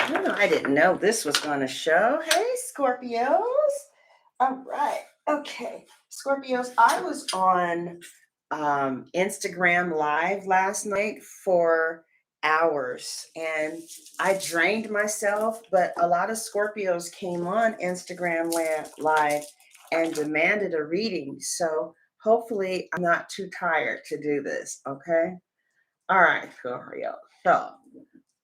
Oh, I didn't know this was going to show. Hey, Scorpios. All right. Okay. Scorpios, I was on Instagram Live last night for hours and I drained myself, but a lot of Scorpios came on Instagram Live and demanded a reading. So hopefully I'm not too tired to do this. Okay. All right, Scorpio. So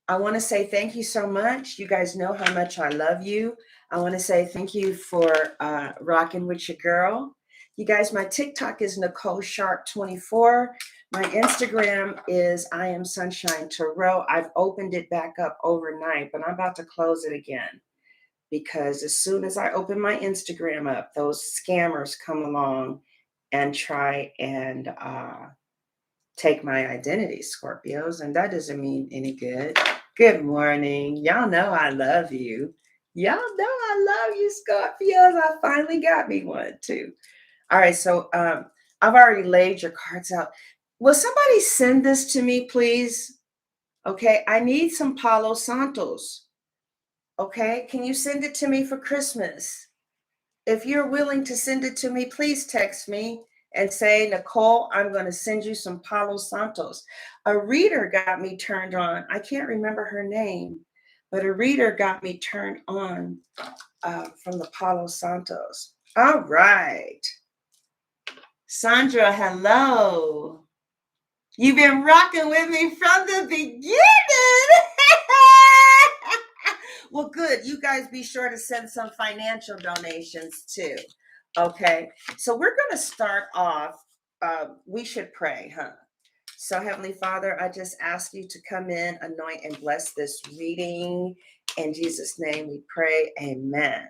I want to say thank you so much. You guys know how much I love you. I want to say thank you for rocking with your girl. You guys, my TikTok is Nicole Sharp 24. My Instagram is I am Sunshine Tarot. I've opened it back up overnight, but I'm about to close it again because as soon as I open my Instagram up, those scammers come along and try and take my identity, Scorpios, and that doesn't mean any good. Good morning. Y'all know I love you. Y'all know I love you, Scorpios. I finally got me one too. All right, so I've already laid your cards out. Will somebody send this to me, please? Okay, I need some Palo Santos. Okay, can you send it to me for Christmas? If you're willing to send it to me, please text me and say, Nicole, I'm going to send you some Palo Santos. A reader got me turned on. I can't remember her name, but a reader got me turned on from the Palo Santos. All right. Sandra, hello. You've been rocking with me from the beginning. Well, good. You guys be sure to send some financial donations too. Okay. So we're going to start off. We should pray, huh? So, Heavenly Father, I just ask you to come in, anoint, and bless this reading. In Jesus' name we pray. Amen.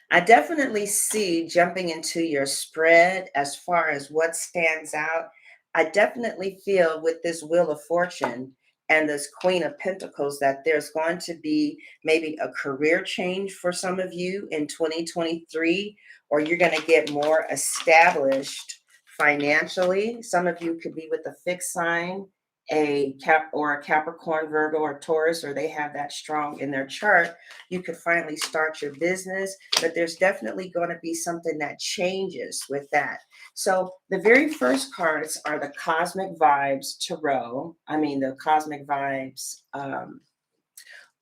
I definitely see jumping into your spread as far as what stands out. I definitely feel with this Wheel of Fortune and this Queen of Pentacles that there's going to be maybe a career change for some of you in 2023, or you're going to get more established financially. Some of you could be with a fixed sign, a Capricorn, Virgo, or Taurus, or they have that strong in their chart. You could finally start your business, but there's definitely going to be something that changes with that. So the very first cards are the Cosmic Vibes Tarot. I mean, the Cosmic Vibes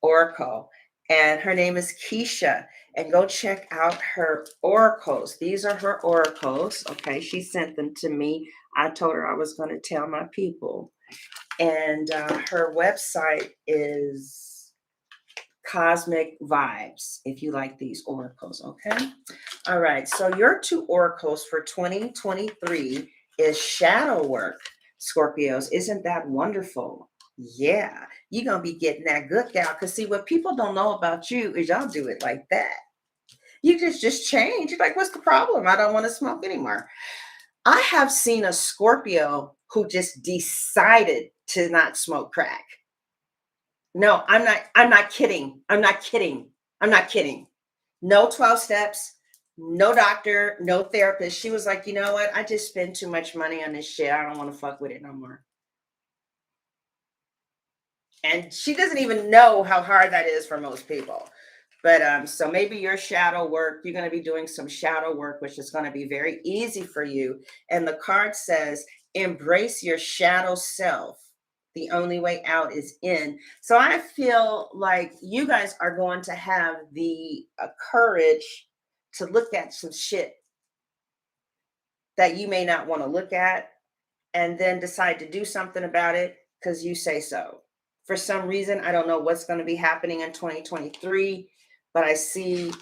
Oracle. And her name is Keisha. And go check out her oracles. These are her oracles. Okay, she sent them to me. I told her I was going to tell my people. And her website is Cosmic Vibes, if you like these oracles, okay? All right, so your two oracles for 2023 is shadow work, Scorpios. Isn't that wonderful? Yeah, you're going to be getting that good gal. Because, see, what people don't know about you is y'all do it like that. You just change. You're like, what's the problem? I don't want to smoke anymore. I have seen a Scorpio who just decided to not smoke crack. No, I'm not kidding. I'm not kidding. I'm not kidding. No 12 steps, no doctor, no therapist. She was like, you know what? I just spend too much money on this shit. I don't want to fuck with it no more. And she doesn't even know how hard that is for most people. But so maybe your shadow work, you're going to be doing some shadow work, which is going to be very easy for you. And the card says, embrace your shadow self. The only way out is in. So I feel like you guys are going to have the courage to look at some shit that you may not want to look at and then decide to do something about it because you say so. For some reason, I don't know what's going to be happening in 2023, but I see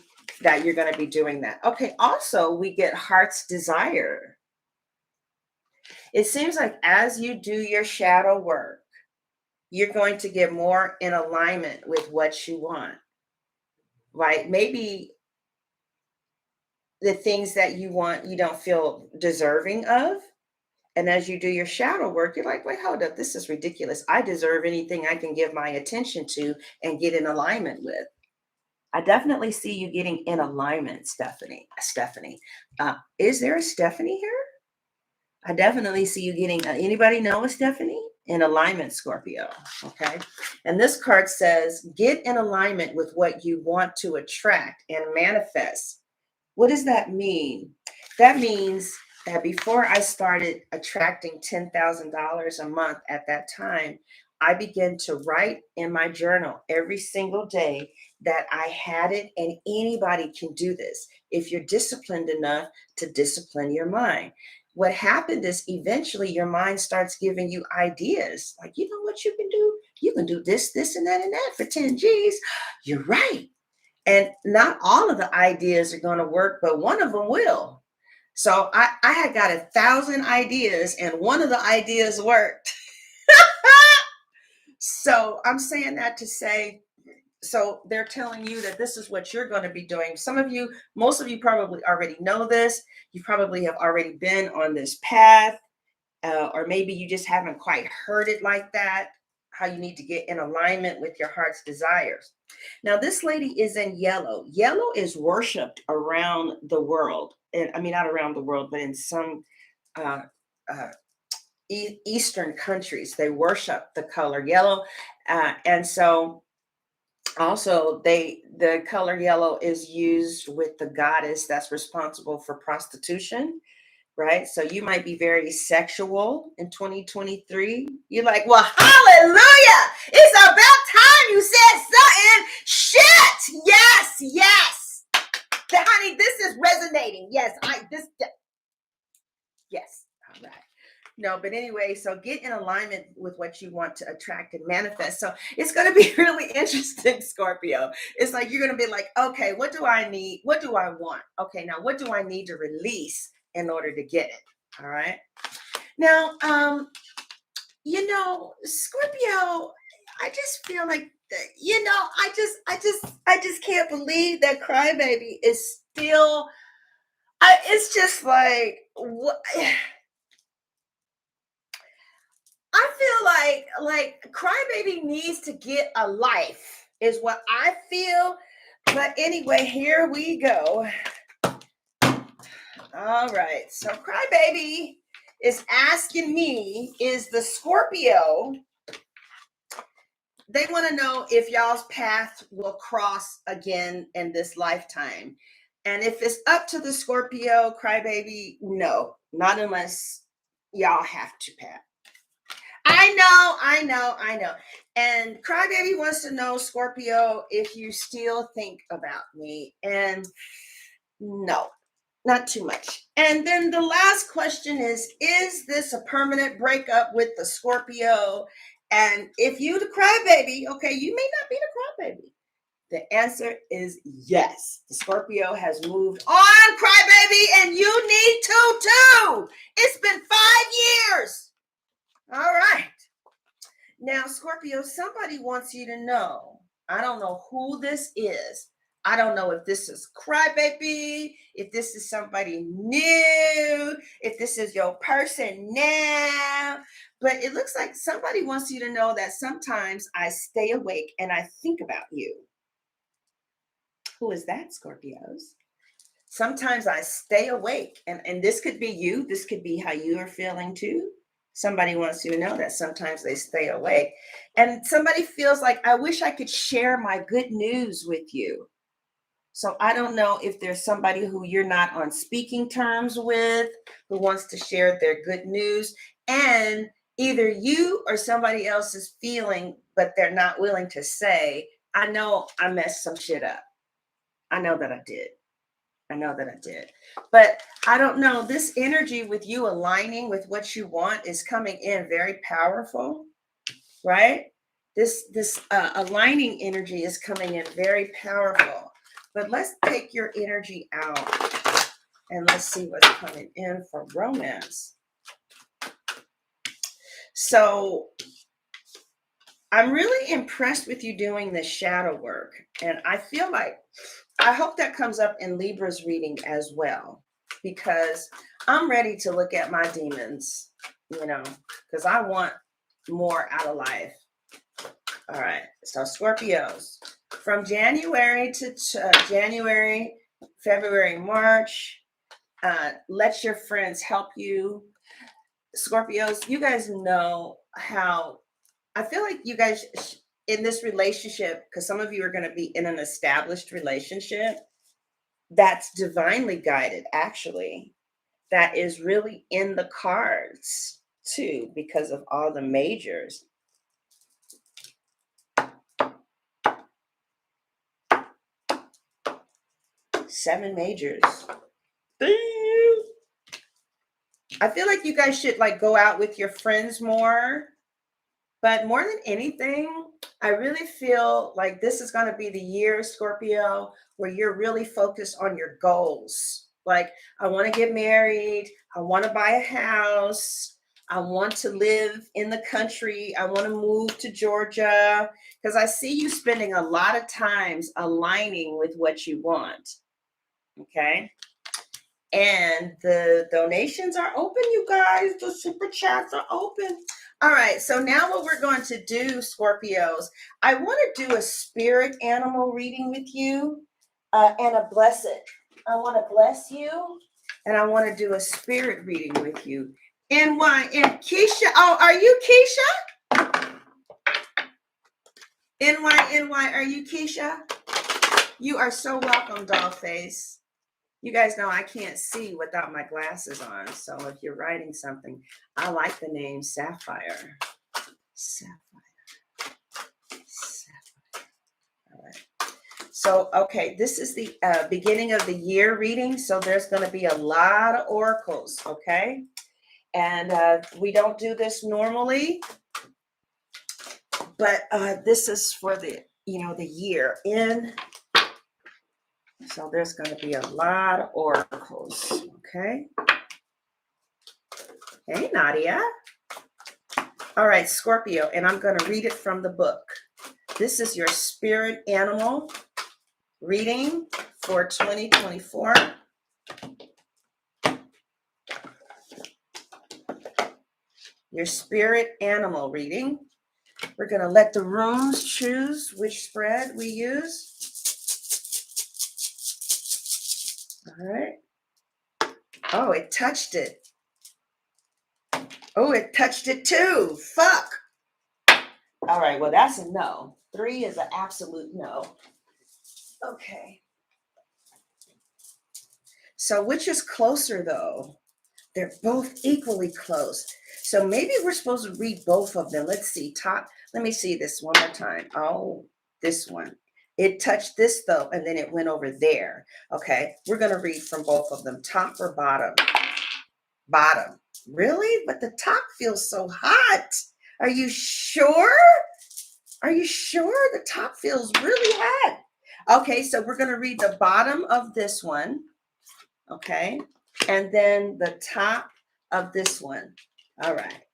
that you're going to be doing that. Okay, also, we get heart's desire. It seems like as you do your shadow work, you're going to get more in alignment with what you want, right? Maybe the things that you want, you don't feel deserving of. And as you do your shadow work, you're like, wait, hold up, this is ridiculous. I deserve anything I can give my attention to and get in alignment with. I definitely see you getting in alignment, Stephanie. Is there a Stephanie here? I definitely see you getting. Anybody know a Stephanie? in alignment, Scorpio. Okay. And this card says, get in alignment with what you want to attract and manifest. What does that mean? That means that before I started attracting $10,000 a month at that time, I began to write in my journal every single day that I had it, and anybody can do this if you're disciplined enough to discipline your mind. What happened is eventually your mind starts giving you ideas like, you know what you can do? You can do this, this, and that for 10 G's. You're right. And not all of the ideas are going to work, but one of them will. So I had got 1,000 ideas and one of the ideas worked. So I'm saying that to say, so they're telling you that this is what you're going to be doing. Some of you, most of you probably already know this. You probably have already been on this path, or maybe you just haven't quite heard it like that, how you need to get in alignment with your heart's desires. Now, this lady is in yellow. Yellow is worshipped around the world. And I mean, not around the world, but in some uh, uh, Eastern countries, they worship the color yellow. And so also the color yellow is used with the goddess that's responsible for prostitution, right? So you might be very sexual in 2023. You're like, well, hallelujah, it's about time you said something. Shit, yes, yes. Honey, this is resonating. Yes, yes, all right. No, but anyway, so get in alignment with what you want to attract and manifest. So it's going to be really interesting, Scorpio. It's like you're going to be like, okay, what do I need? What do I want? Okay, now what do I need to release in order to get it? All right. Now, Scorpio, I just feel like, I just can't believe that Crybaby is still. It's just like what. I feel like Crybaby needs to get a life, is what I feel. But anyway, here we go. All right. So Crybaby is asking me, is the Scorpio, they want to know if y'all's path will cross again in this lifetime. And if it's up to the Scorpio, Crybaby, no, not unless y'all have to pass. I know. And Crybaby wants to know, Scorpio, if you still think about me. And no, not too much. And then the last question is this a permanent breakup with the Scorpio? And if you the Crybaby, okay, you may not be the Crybaby. The answer is yes. The Scorpio has moved on, Crybaby, and you need to too. It's been 5 years. All right. Now, Scorpio, somebody wants you to know. I don't know who this is. I don't know if this is Crybaby, if this is somebody new, if this is your person now. But it looks like somebody wants you to know that sometimes I stay awake and I think about you. Who is that, Scorpios? Sometimes I stay awake, and this could be you. This could be how you are feeling too. Somebody wants you to know that sometimes they stay awake. And somebody feels like, I wish I could share my good news with you. So I don't know if there's somebody who you're not on speaking terms with, who wants to share their good news. And either you or somebody else is feeling, but they're not willing to say, I know I messed some shit up. I know that I did. But I don't know. This energy with you aligning with what you want is coming in very powerful, right? This aligning energy is coming in very powerful. But let's take your energy out and let's see what's coming in for romance. So I'm really impressed with you doing the shadow work. And I feel like, I hope that comes up in Libra's reading as well, because I'm ready to look at my demons, because I want more out of life. All right. So Scorpios, from January to January, February, March, let your friends help you. Scorpios, you guys know how I feel like you guys in this relationship, because some of you are going to be in an established relationship that's divinely guided, actually, that is really in the cards too, because of all the majors. Seven majors. I feel like you guys should like go out with your friends more. But more than anything, I really feel like this is going to be the year, Scorpio, where you're really focused on your goals. Like, I want to get married. I want to buy a house. I want to live in the country. I want to move to Georgia because I see you spending a lot of times aligning with what you want. Okay. And the donations are open, you guys. The super chats are open. All right, so now what we're going to do, Scorpios, I want to do a spirit animal reading with you and a blessed. I want to bless you and I want to do a spirit reading with you. And Keisha, oh, are you Keisha? NY, are you Keisha? You are so welcome, Dollface. You guys know I can't see without my glasses on. So if you're writing something, I like the name Sapphire. Sapphire. All right. So, okay, this is the beginning of the year reading. So there's going to be a lot of oracles, okay? And we don't do this normally, but this is for the year in. So there's going to be a lot of oracles, okay? Hey, Nadia. All right, Scorpio, and I'm going to read it from the book. This is your spirit animal reading for 2024. Your spirit animal reading. We're going to let the rooms choose which spread we use. All right. Oh, it touched it. Oh, it touched it too. Fuck. All right, well, that's a no. 3 is an absolute no. Okay. So which is closer, though? They're both equally close. So maybe we're supposed to read both of them. Let's see. Let me see this one more time. Oh, this one. It touched this, though, and then it went over there. Okay, we're going to read from both of them. Top or bottom? Bottom. Really? But the top feels so hot. Are you sure? Are you sure? The top feels really hot. Okay, so we're going to read the bottom of this one. Okay, and then the top of this one. All right.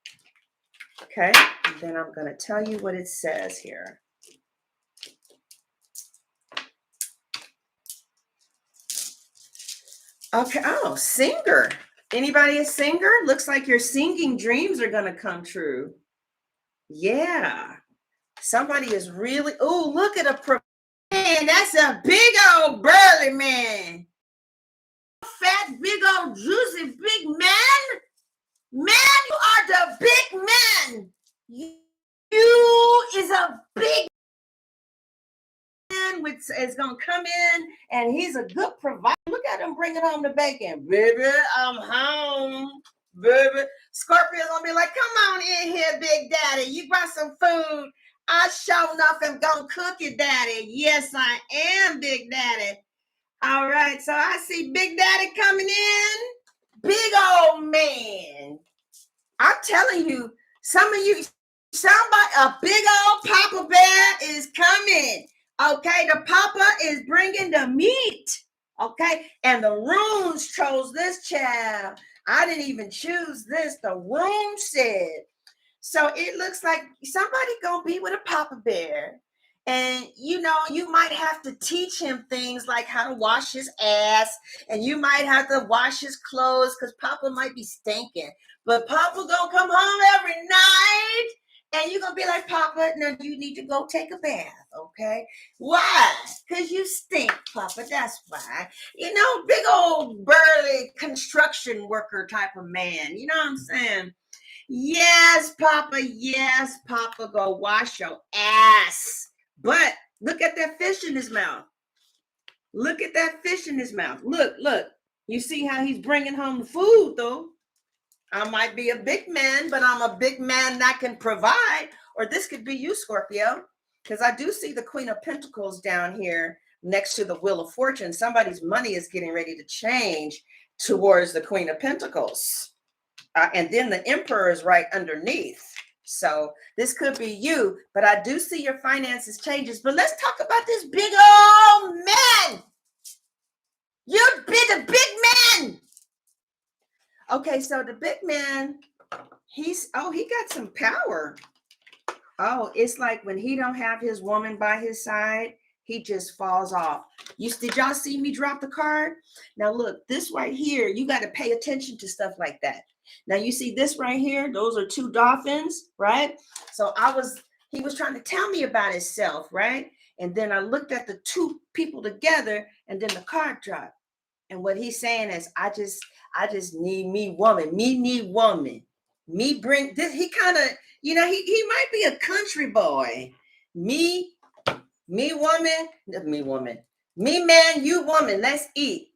Okay, and then I'm going to tell you what it says here. Okay, oh, singer. Anybody a singer? Looks like your singing dreams are going to come true. Yeah. Somebody is really, oh, look at man, that's a big old burly man. Fat, big old juicy big man. Man, you are the big man. You is a big man which is going to come in and he's a good provider. Look at him bringing home the bacon. Baby, I'm home. Baby. Scorpio's going to be like, come on in here, Big Daddy. You brought some food. I sure enough am going to cook it, Daddy. Yes, I am, Big Daddy. All right, so I see Big Daddy coming in. Big old man. I'm telling you, somebody, a big old Papa Bear is coming. Okay, the Papa is bringing the meat. Okay, and the runes chose this child. I didn't even choose this. The room said. So it looks like somebody gonna be with a Papa Bear. And you might have to teach him things like how to wash his ass, and you might have to wash his clothes because Papa might be stinking. But Papa gonna come home every night, and you're gonna be like, Papa, no, you need to go take a bath, okay? Why? Because you stink, Papa. That's why. Big old burly construction worker type of man. You know what I'm saying? Yes, Papa. Yes, Papa. Go wash your ass. But look at that fish in his mouth. Look at that fish in his mouth. Look, look. You see how he's bringing home the food, though? I might be a big man, but I'm a big man that can provide. Or this could be you, Scorpio, because I do see the Queen of Pentacles down here next to the Wheel of Fortune. Somebody's money is getting ready to change towards the Queen of Pentacles. And then the Emperor is right underneath. So this could be you, but I do see your finances changes. But let's talk about this big old man. You've been a big man. Okay, so the big man, he got some power. Oh, it's like when he don't have his woman by his side, he just falls off. Did y'all see me drop the card? Now look, this right here, you got to pay attention to stuff like that. Now you see this right here, those are two dolphins, right? So he was trying to tell me about himself, right? And then I looked at the two people together, and then the card dropped. And what he's saying is, I just need me woman. Me need woman. Me bring this. He kind of, he might be a country boy. Me woman. Me woman. Me man, you woman. Let's eat.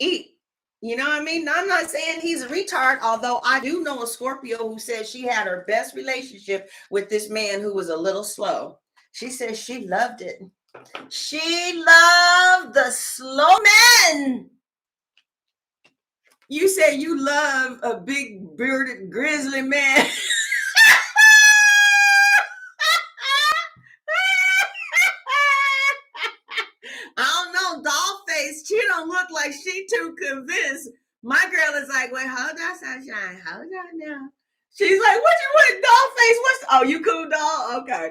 Eat. You know what I mean? Now, I'm not saying he's a retard, although I do know a Scorpio who said she had her best relationship with this man who was a little slow. She said she loved it. She loved the slow man. You say you love a big bearded grizzly man. I don't know, Dollface. She don't look like she too convinced. My girl is like, wait, hold on, sunshine. Hold on now. She's like, what you want, Dollface? Oh, you cool, doll? Okay.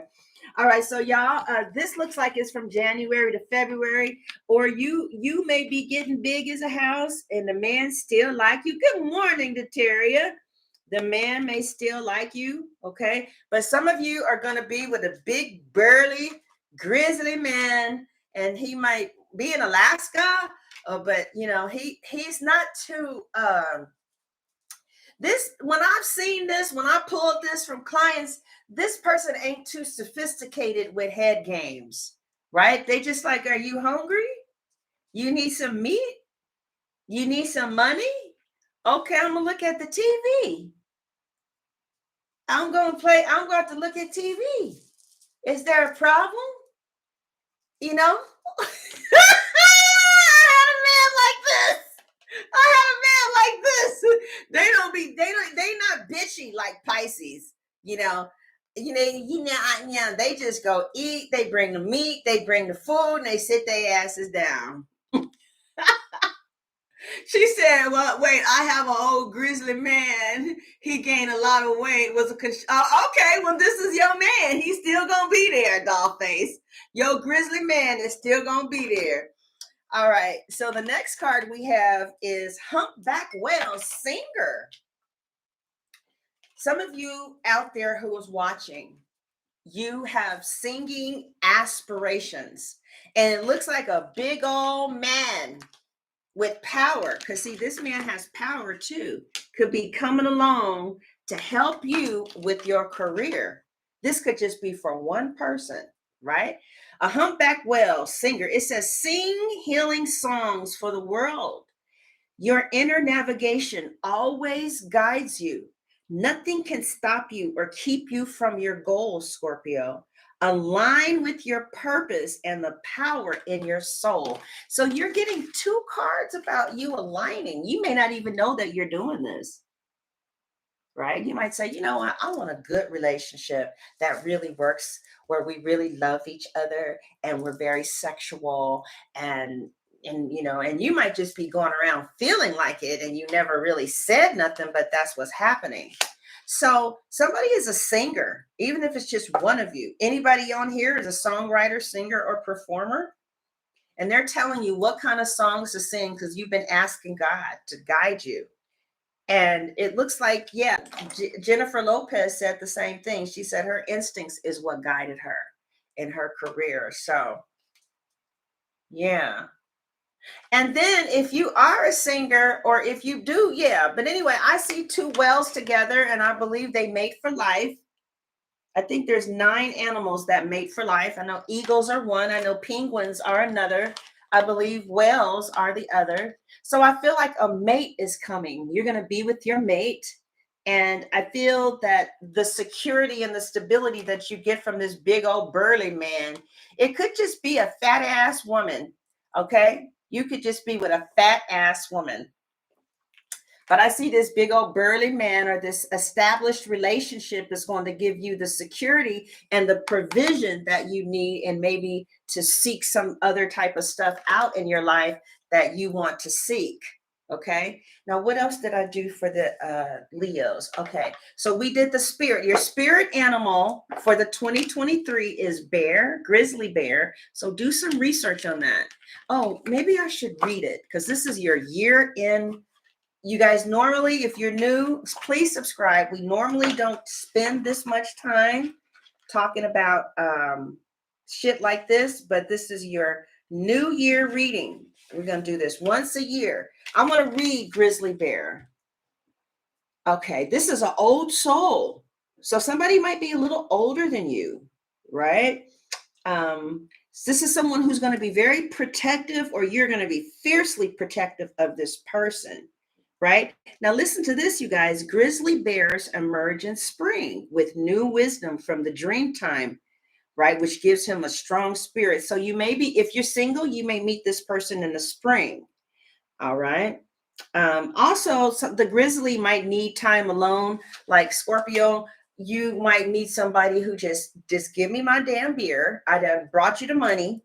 All right, so y'all, this looks like it's from January to February, or you may be getting big as a house, and the man still like you. Good morning, Dateria. The man may still like you, okay? But some of you are going to be with a big, burly, grizzly man, and he might be in Alaska, but he's not too. When I've seen this, when I pulled this from clients, this person ain't too sophisticated with head games, right? They just like, are you hungry? You need some meat? You need some money? Okay, I'm gonna look at the TV. I'm going to have to look at TV. Is there a problem? I had a man like this. I had a man like this. They not bitchy like Pisces, they just go eat, they bring the meat, they bring the food, and they sit their asses down. She said, well, wait, I have an old grizzly man. He gained a lot of weight. Okay, well, this is your man. He's still going to be there, Dollface. Your grizzly man is still going to be there. All right, so the next card we have is Humpback Whale Singer. Some of you out there who is watching, you have singing aspirations. And it looks like a big old man with power, because see, this man has power too, could be coming along to help you with your career. This could just be for one person, right? A humpback whale singer. It says, sing healing songs for the world. Your inner navigation always guides you. Nothing can stop you or keep you from your goals, Scorpio. Align with your purpose and the power in your soul. So you're getting two cards about you aligning. You may not even know that you're doing this, right? You might say, you know what? I want a good relationship that really works, where we really love each other and we're very sexual, and you might just be going around feeling like it and you never really said nothing, but that's what's happening. So somebody is a singer, even if it's just one of you. Anybody on here is a songwriter, singer, or performer, and they're telling you what kind of songs to sing because you've been asking God to guide you. And it looks like, Jennifer Lopez said the same thing. She said her instincts is what guided her in her career. So, yeah. And then if you are a singer, or if you do, yeah. But anyway, I see two whales together, and I believe they mate for life. I think there's 9 animals that mate for life. I know eagles are one. I know penguins are another. I believe whales are the other. So I feel like a mate is coming. You're going to be with your mate. And I feel that the security and the stability that you get from this big old burly man, it could just be a fat ass woman. Okay. You could just be with a fat ass woman. But I see this big old burly man, or this established relationship is going to give you the security and the provision that you need, and maybe to seek some other type of stuff out in your life that you want to seek. Okay. Now, what else did I do for the Leos? Okay. So we did the spirit. Your spirit animal for the 2023 is bear, grizzly bear. So do some research on that. Oh, maybe I should read it, because this is your year in. You guys, normally, if you're new, please subscribe. We normally don't spend this much time talking about shit like this, but this is your new year reading. We're going to do this once a year. I'm going to read Grizzly Bear. Okay, this is an old soul. So somebody might be a little older than you, right? This is someone who's going to be very protective, or you're going to be fiercely protective of this person. Right? Now, listen to this, you guys. Grizzly bears emerge in spring with new wisdom from the dream time, right? Which gives him a strong spirit. So you may be, if you're single, you may meet this person in the spring. All right. Also, the grizzly might need time alone, like Scorpio. You might meet somebody who just give me my damn beer. I done brought you the money.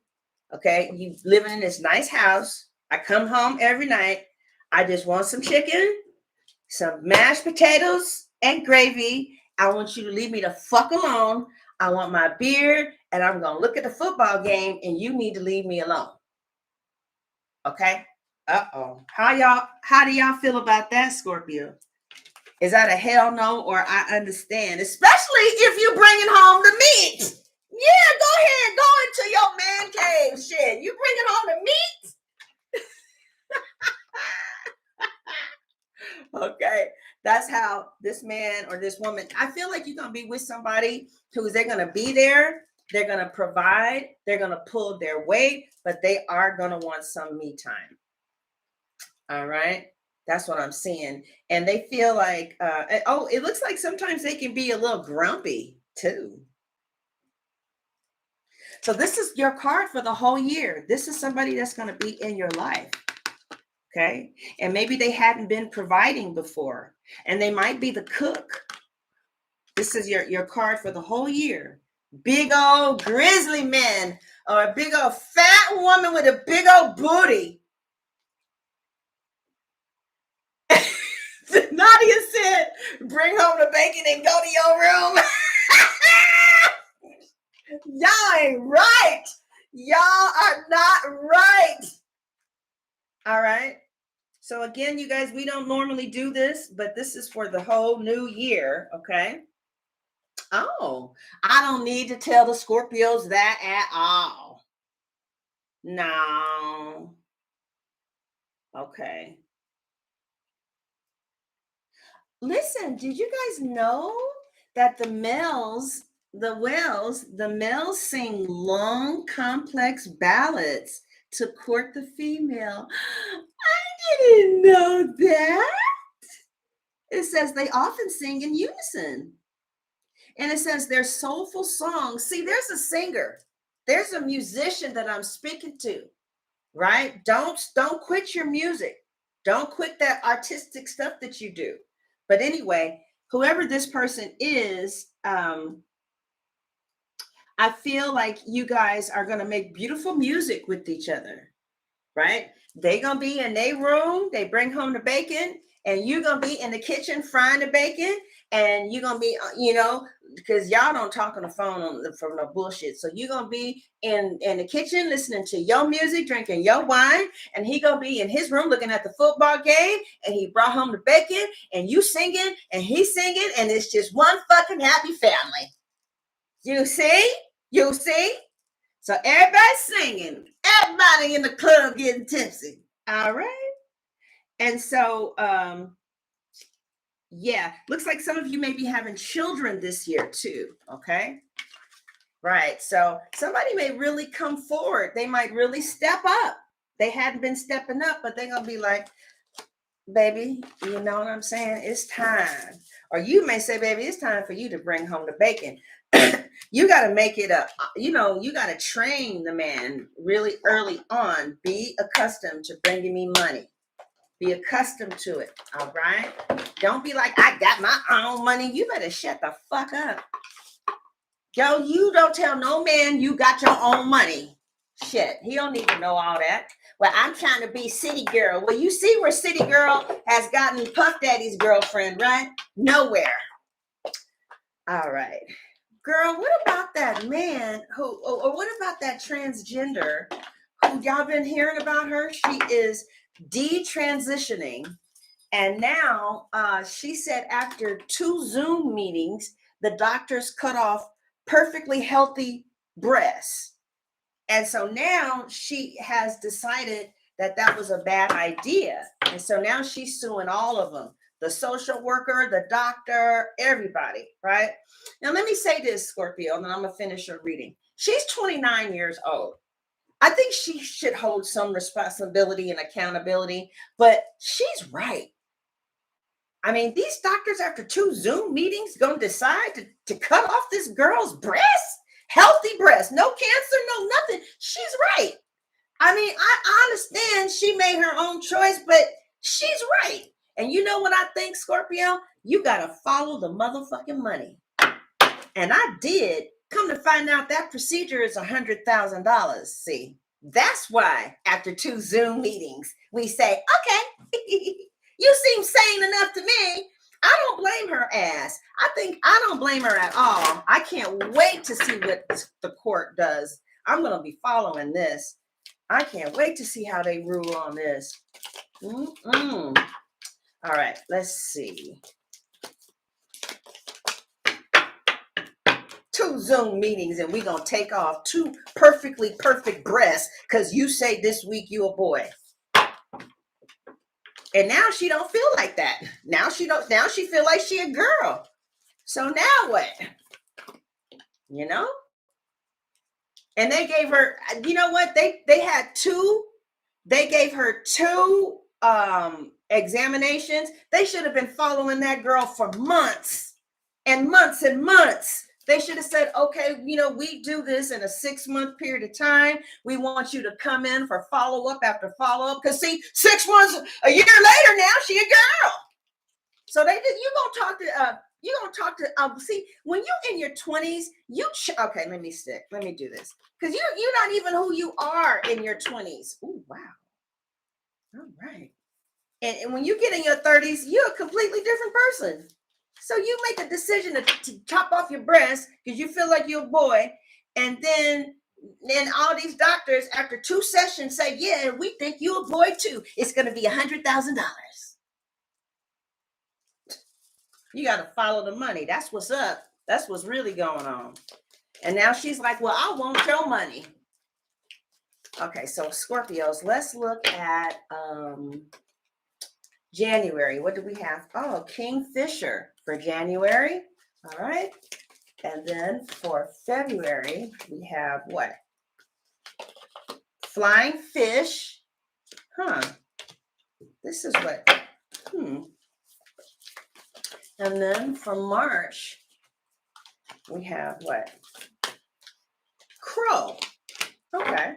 Okay. You living in this nice house. I come home every night. I just want some chicken, some mashed potatoes, and gravy. I want you to leave me the fuck alone. I want my beer, and I'm going to look at the football game, and you need to leave me alone. Okay? Uh-oh. How do y'all feel about that, Scorpio? Is that a hell no, or I understand? Especially if you're bringing home the meat. Yeah, go ahead. Go into your man cave. Shit. You bringing home the meat? Okay, that's how this man or this woman, I feel like you're going to be with somebody who's, they're going to be there, they're going to provide, they're going to pull their weight, but they are going to want some me time. All right, that's what I'm seeing. And they feel like it looks like sometimes they can be a little grumpy too. So this is your card for the whole year. This is somebody that's going to be in your life. Okay. And maybe they hadn't been providing before, and they might be the cook. This is your card for the whole year. Big old grizzly man, or a big old fat woman with a big old booty. Nadia said, bring home the bacon and go to your room. Y'all ain't right. Y'all are not right. All right. So again, you guys, we don't normally do this, but this is for the whole new year. Okay. Oh, I don't need to tell the Scorpios that at all. No. Okay. Listen, did you guys know that the males sing long, complex ballads to court the female? I didn't know that. It says they often sing in unison. And it says their soulful songs. See, there's a singer. There's a musician that I'm speaking to, right? Don't quit your music. Don't quit that artistic stuff that you do. But anyway, whoever this person is, I feel like you guys are going to make beautiful music with each other, right? They going to be in their room. They bring home the bacon, and you're going to be in the kitchen frying the bacon, and you're going to be, because y'all don't talk on the phone from no bullshit. So you're going to be in the kitchen listening to your music, drinking your wine, and he going to be in his room looking at the football game, and he brought home the bacon, and you singing, and he's singing, and it's just one fucking happy family. You see? You see? So everybody's singing. everybody in the club getting tipsy. All right. And so, yeah, looks like some of you may be having children this year too. Okay. Right. So somebody may really come forward. They might really step up. They hadn't been stepping up, but they're going to be like, baby, you know what I'm saying? It's time. Or you may say, baby, it's time for you to bring home the bacon. You got to make it up. You know, you got to train the man really early on. Be accustomed to bringing me money. Be accustomed to it. All right. Don't be like, I got my own money. You better shut the fuck up. Yo, you don't tell no man you got your own money. Shit, he don't need to know all that. Well, I'm trying to be city girl. Well, you see where city girl has gotten Puff Daddy's girlfriend, right? Nowhere. All right. Girl, what about that man who, or what about that transgender who y'all been hearing about her? She is detransitioning. And now she said after 2 Zoom meetings, the doctors cut off perfectly healthy breasts. And so now she has decided that that was a bad idea. And so now she's suing all of them, the social worker, the doctor, everybody, right? Now, let me say this, Scorpio, and then I'm going to finish her reading. She's 29 years old. I think she should hold some responsibility and accountability, but she's right. I mean, these doctors, after 2 Zoom meetings, going to decide to cut off this girl's breast? Healthy breast, no cancer, no nothing. She's right. I mean, I understand she made her own choice, but she's right. And you know what I think, Scorpio? You got to follow the motherfucking money. And I did. Come to find out that procedure is $100,000. See, that's why after 2 Zoom meetings, we say, okay, you seem sane enough to me. I don't blame her ass. I don't blame her at all. I can't wait to see what the court does. I'm going to be following this. I can't wait to see how they rule on this. All right, let's see. 2 Zoom meetings and we're going to take off 2 perfectly perfect breasts because you say this week you a boy. And now she don't feel like that. Now she feel like she a girl. So now what? You know? And they gave her, you know what? They gave her 2 examinations. They should have been following that girl for months and months and months. They should have said, okay, you know, we do this in a 6-month period of time. We want you to come in for follow-up after follow-up. Because see, 6 months, a year later now, she a girl. So they did, you're going to talk to, see, when you're in your 20s, okay, let me do this. Because you're not even who you are in your 20s. Oh, wow. All right. And when you get in your 30s, you're a completely different person. So you make a decision to chop off your breast because you feel like you're a boy. And then all these doctors, after 2 sessions, say, yeah, we think you're a boy too. It's going to be $100,000. You got to follow the money. That's what's up. That's what's really going on. And now she's like, well, I want your money. Okay, so Scorpios, let's look at January. What do we have? Oh, Kingfisher for January. All right. And then for February, we have what? Flying fish. This is what? And then for March, we have what? Crow. Okay.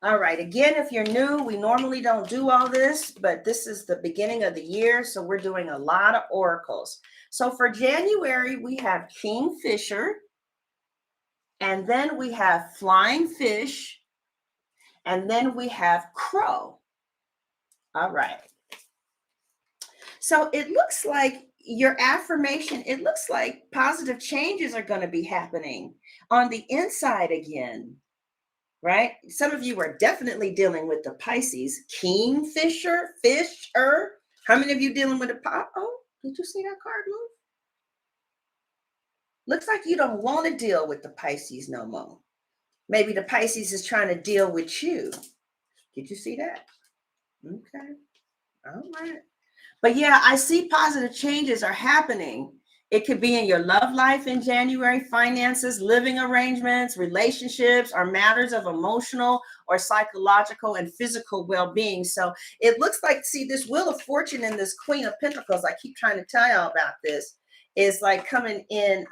All right. Again, if you're new, we normally don't do all this, but this is the beginning of the year, so we're doing a lot of oracles. So for January, we have Kingfisher, and then we have Flying Fish, and then we have Crow. All right. So it looks like your affirmation, it looks like positive changes are going to be happening on the inside again. Right? Some of you are definitely dealing with the Pisces, Kingfisher, Fisher. How many of you dealing with a pop? Oh, did you see that card move? Looks like you don't want to deal with the Pisces no more. Maybe the Pisces is trying to deal with you. Did you see that? Okay. All right. But yeah, I see positive changes are happening. It could be in your love life in January, finances, living arrangements, relationships, or matters of emotional or psychological and physical well-being. So it looks like, see, this Wheel of Fortune and this Queen of Pentacles, I keep trying to tell y'all about this, is like coming in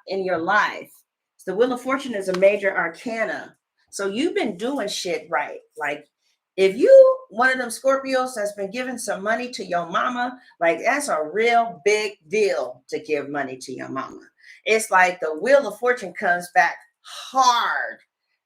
your life. So the Wheel of Fortune is a major arcana. So you've been doing shit right. Like if you one of them Scorpios that's been giving some money to your mama, like that's a real big deal to give money to your mama. It's like the Wheel of Fortune comes back hard,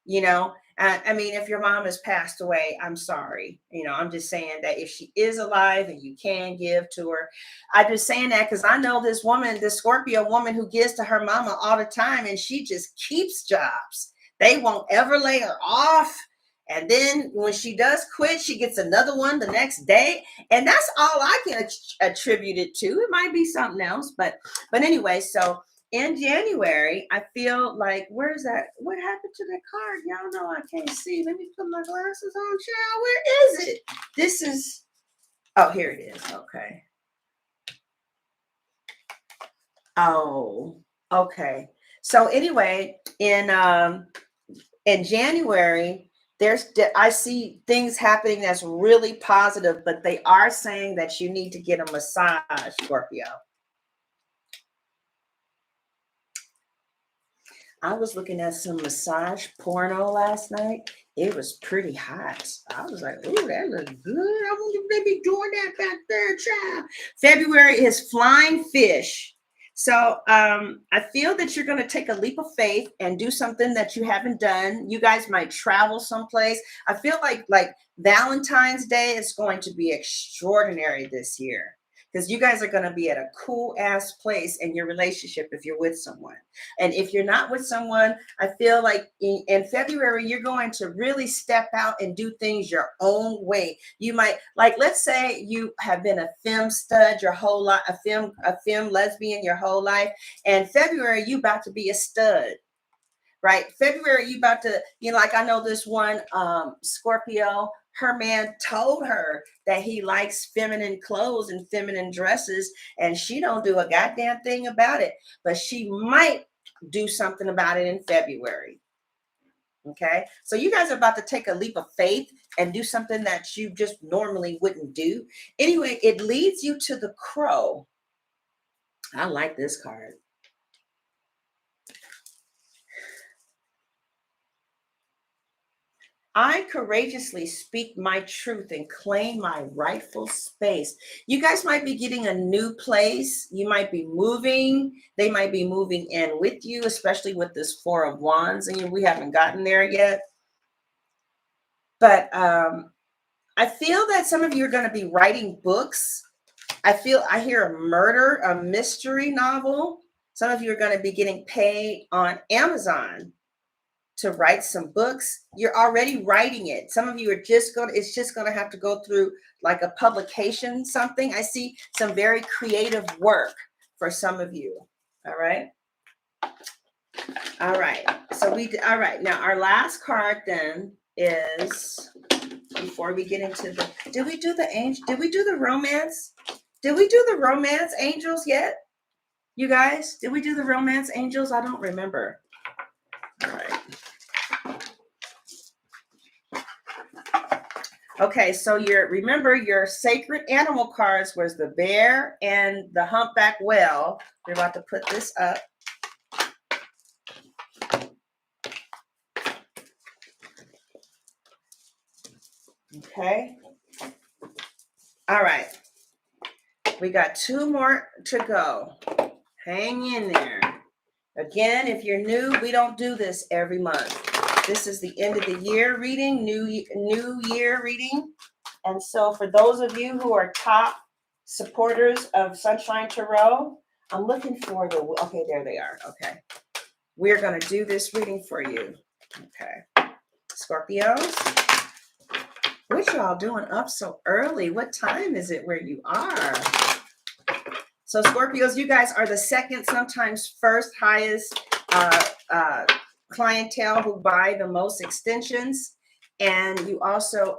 you know. I mean, if your mom has passed away, I'm sorry. You know, I'm just saying that if she is alive and you can give to her, I'm just saying that because I know this woman, this Scorpio woman who gives to her mama all the time, and she just keeps jobs. They won't ever lay her off. And then when she does quit, she gets another one the next day. And that's all I can attribute it to. It might be something else, but anyway, so in January, I feel like where's that? What happened to that card? Y'all know I can't see. Let me put my glasses on, child. Where is it? This is oh, here it is. Okay. Oh, okay. So anyway, in January, I see things happening that's really positive, but they are saying that you need to get a massage, Scorpio. I was looking at some massage porno last night. It was pretty hot. I was like, "Ooh, that looks good. I wonder if they be doing that back there, child." February is flying fish. So I feel that you're going to take a leap of faith and do something that you haven't done. You guys might travel someplace. I feel like Valentine's Day is going to be extraordinary this year because you guys are going to be at a cool ass place in your relationship if you're with someone. And if you're not with someone, I feel like in February, you're going to really step out and do things your own way. You might, like, let's say you have been a femme stud your whole life, a femme lesbian your whole life. And February, you about to be a stud. Right. February, you about to, like I know this one Scorpio, her man told her that he likes feminine clothes and feminine dresses, and she don't do a goddamn thing about it. But she might do something about it in February. Okay. So you guys are about to take a leap of faith and do something that you just normally wouldn't do. Anyway, it leads you to the Crow. I like this card. I courageously speak my truth and claim my rightful space. You guys might be getting a new place. You might be moving. They might be moving in with you, especially with this Four of Wands. And we haven't gotten there yet. But I feel that some of you are going to be writing books. I hear a murder, a mystery novel. Some of you are going to be getting paid on Amazon to write some books. You're already writing it. Some of you are it's just going to have to go through like a publication, something. I see some very creative work for some of you. All right. All right. All right. Now our last card then is, before we get into did we do the angel? Did we do the romance? Did we do the romance angels yet? You guys, did we do the romance angels? I don't remember. All right. Okay, so remember your sacred animal cards was the bear and the humpback whale. We're about to put this up. Okay. All right. We got 2 more to go. Hang in there. Again, if you're new, we don't do this every month. This is the end of the year reading, new year reading. And so for those of you who are top supporters of Sunshine Tarot, I'm looking for okay, there they are. Okay. We're going to do this reading for you. Okay. Scorpios, what y'all doing up so early? What time is it where you are? So Scorpios, you guys are the second, sometimes first highest clientele who buy the most extensions, and you also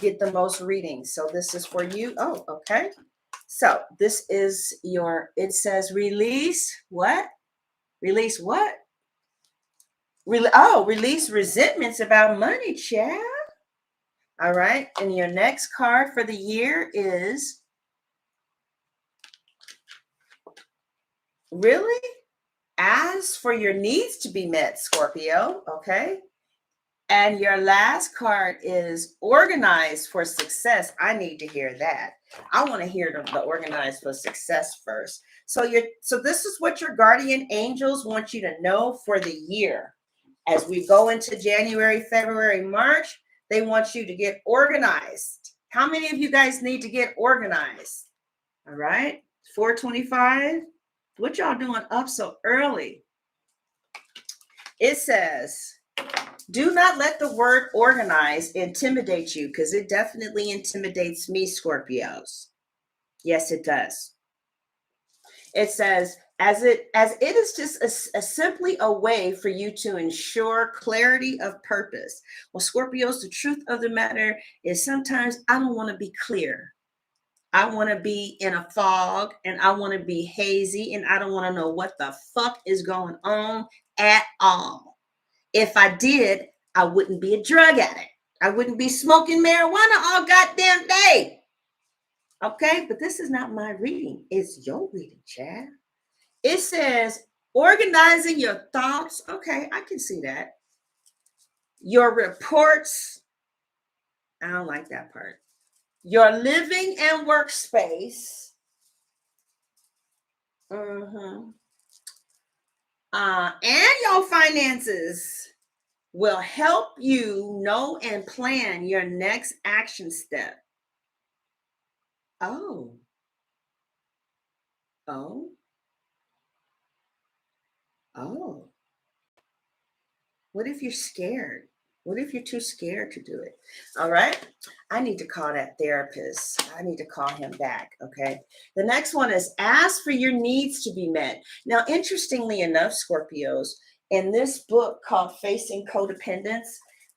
get the most readings. So this is for you. Oh, okay. So this is your, it says release what? Release what? Release resentments about money, Chad. All right. And your next card for the year is really ask for your needs to be met, Scorpio. Okay. And your last card is organized for success. I need to hear that. I want to hear the organized for success first. So this is what your guardian angels want you to know for the year. As we go into January, February, March, they want you to get organized. How many of you guys need to get organized? All right. 425. What y'all doing up so early? It says, do not let the word organize intimidate you, because it definitely intimidates me, Scorpios. Yes, it does. It says, as it is just simply a way for you to ensure clarity of purpose. Well, Scorpios, the truth of the matter is sometimes I don't want to be clear. I want to be in a fog, and I want to be hazy, and I don't want to know what the fuck is going on at all. If I did, I wouldn't be a drug addict. I wouldn't be smoking marijuana all goddamn day. Okay, but this is not my reading. It's your reading, Chad. It says organizing your thoughts. Okay, I can see that. Your reports. I don't like that part. Your living and workspace. And your finances will help you know and plan your next action step. Oh. Oh. Oh. What if you're scared? What if you're too scared to do it? All right. I need to call that therapist. I need to call him back. Okay. The next one is ask for your needs to be met. Now, interestingly enough, Scorpios, in this book called Facing Codependence,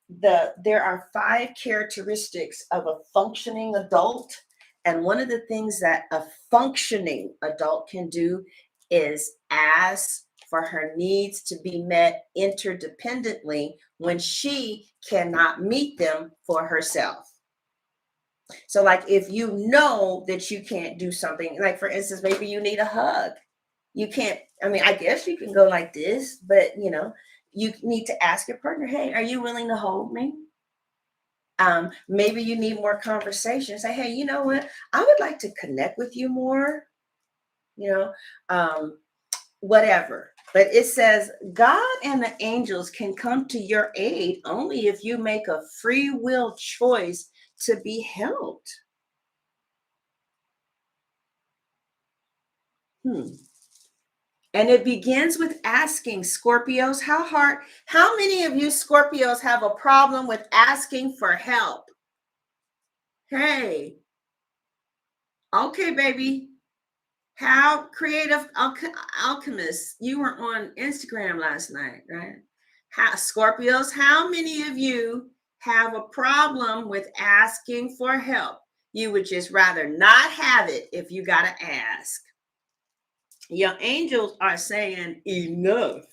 there are 5 characteristics of a functioning adult. And one of the things that a functioning adult can do is ask for her needs to be met interdependently when she cannot meet them for herself. So like if you know that you can't do something, like for instance, maybe you need a hug. You can't, I mean, I guess you can go like this, but you need to ask your partner, hey, are you willing to hold me? Maybe you need more conversation. Say, hey, you know what? I would like to connect with you more, whatever. But it says God and the angels can come to your aid only if you make a free will choice to be helped. And it begins with asking, Scorpios, how many of you Scorpios have a problem with asking for help? Hey, okay, baby. How creative alchemists, you were on Instagram last night, right? Scorpios, how many of you have a problem with asking for help? You would just rather not have it if you got to ask. Your angels are saying enough.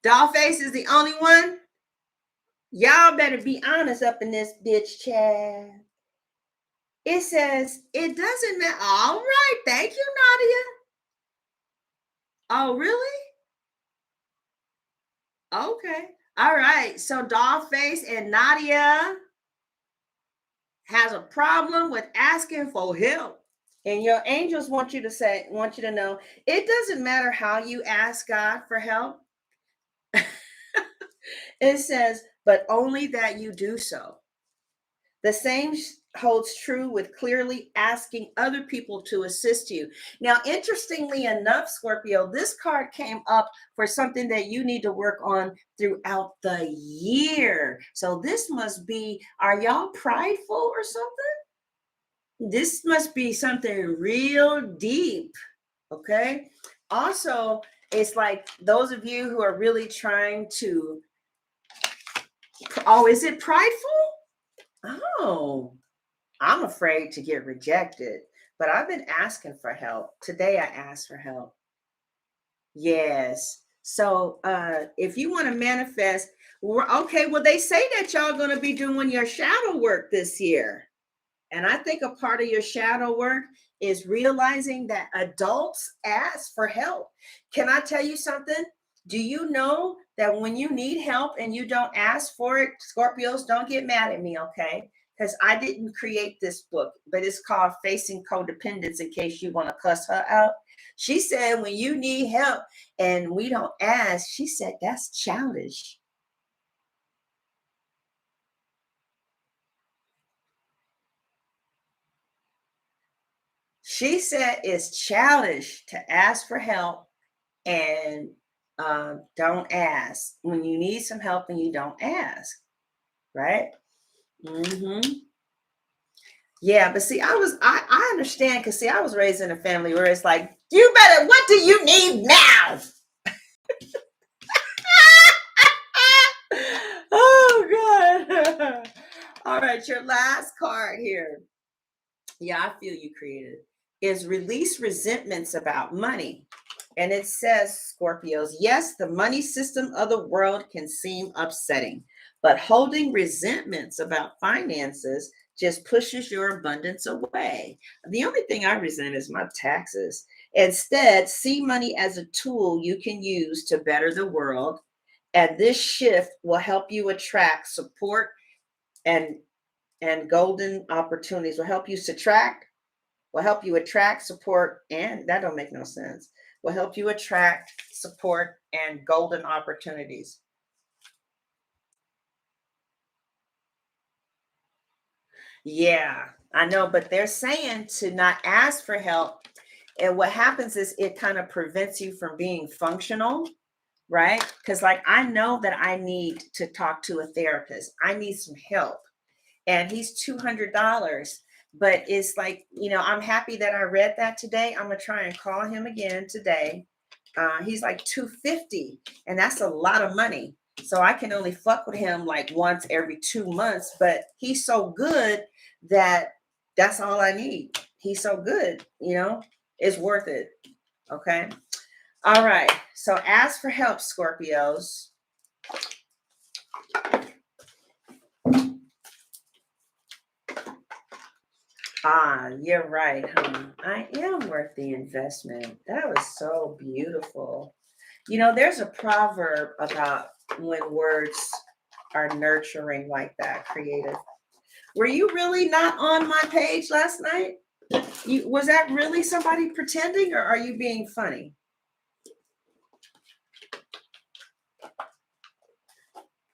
Dollface is the only one. Y'all better be honest up in this bitch chat. It says, it doesn't matter. All right. Thank you, Nadia. Oh, really? Okay. All right. So Dollface and Nadia has a problem with asking for help. And your angels want you to know, it doesn't matter how you ask God for help. It says, but only that you do so. The same holds true with clearly asking other people to assist you. Now, interestingly enough, Scorpio, this card came up for something that you need to work on throughout the year. So this must be, are y'all prideful or something? This must be something real deep. Okay. Also, It's like those of you who are really trying to, oh, is it prideful? Oh, I'm afraid to get rejected, but I've been asking for help. Today I asked for help. Yes. So if you want to manifest, okay, well, they say that y'all going to be doing your shadow work this year. And I think a part of your shadow work is realizing that adults ask for help. Can I tell you something? Do you know that when you need help and you don't ask for it, Scorpios, don't get mad at me, okay? Because I didn't create this book, but it's called Facing Codependence, in case you want to cuss her out. She said, when you need help and we don't ask, she said, that's childish. She said it's childish to ask for help and don't ask when you need some help and you don't ask, right? Mm-hmm. Yeah, but see, I understand, because see, I was raised in a family where it's like, you better, what do you need now? Oh God. All right, your last card here. Yeah, I feel you, creative. Is release resentments about money. And it says, Scorpios, yes, the money system of the world can seem upsetting, but holding resentments about finances just pushes your abundance away. The only thing I resent is my taxes. Instead, see money as a tool you can use to better the world. And this shift will help you attract support and golden opportunities. Will help you attract support, and that don't make no sense. Will help you attract support and golden opportunities. Yeah, I know, but they're saying to not ask for help. And what happens is it kind of prevents you from being functional, right? Because, like, I know that I need to talk to a therapist, I need some help, and he's $200. But it's like, I'm happy that I read that today. I'm gonna try and call him again today. He's like 250, and that's a lot of money. So I can only fuck with him like once every 2 months, but he's so good that that's all I need. He's so good, it's worth it. Okay. All right. So ask for help, Scorpios. Ah, you're right, huh? I am worth the investment. That was so beautiful. There's a proverb about when words are nurturing like that, creative. Were you really not on my page last night? Was that really somebody pretending, or are you being funny?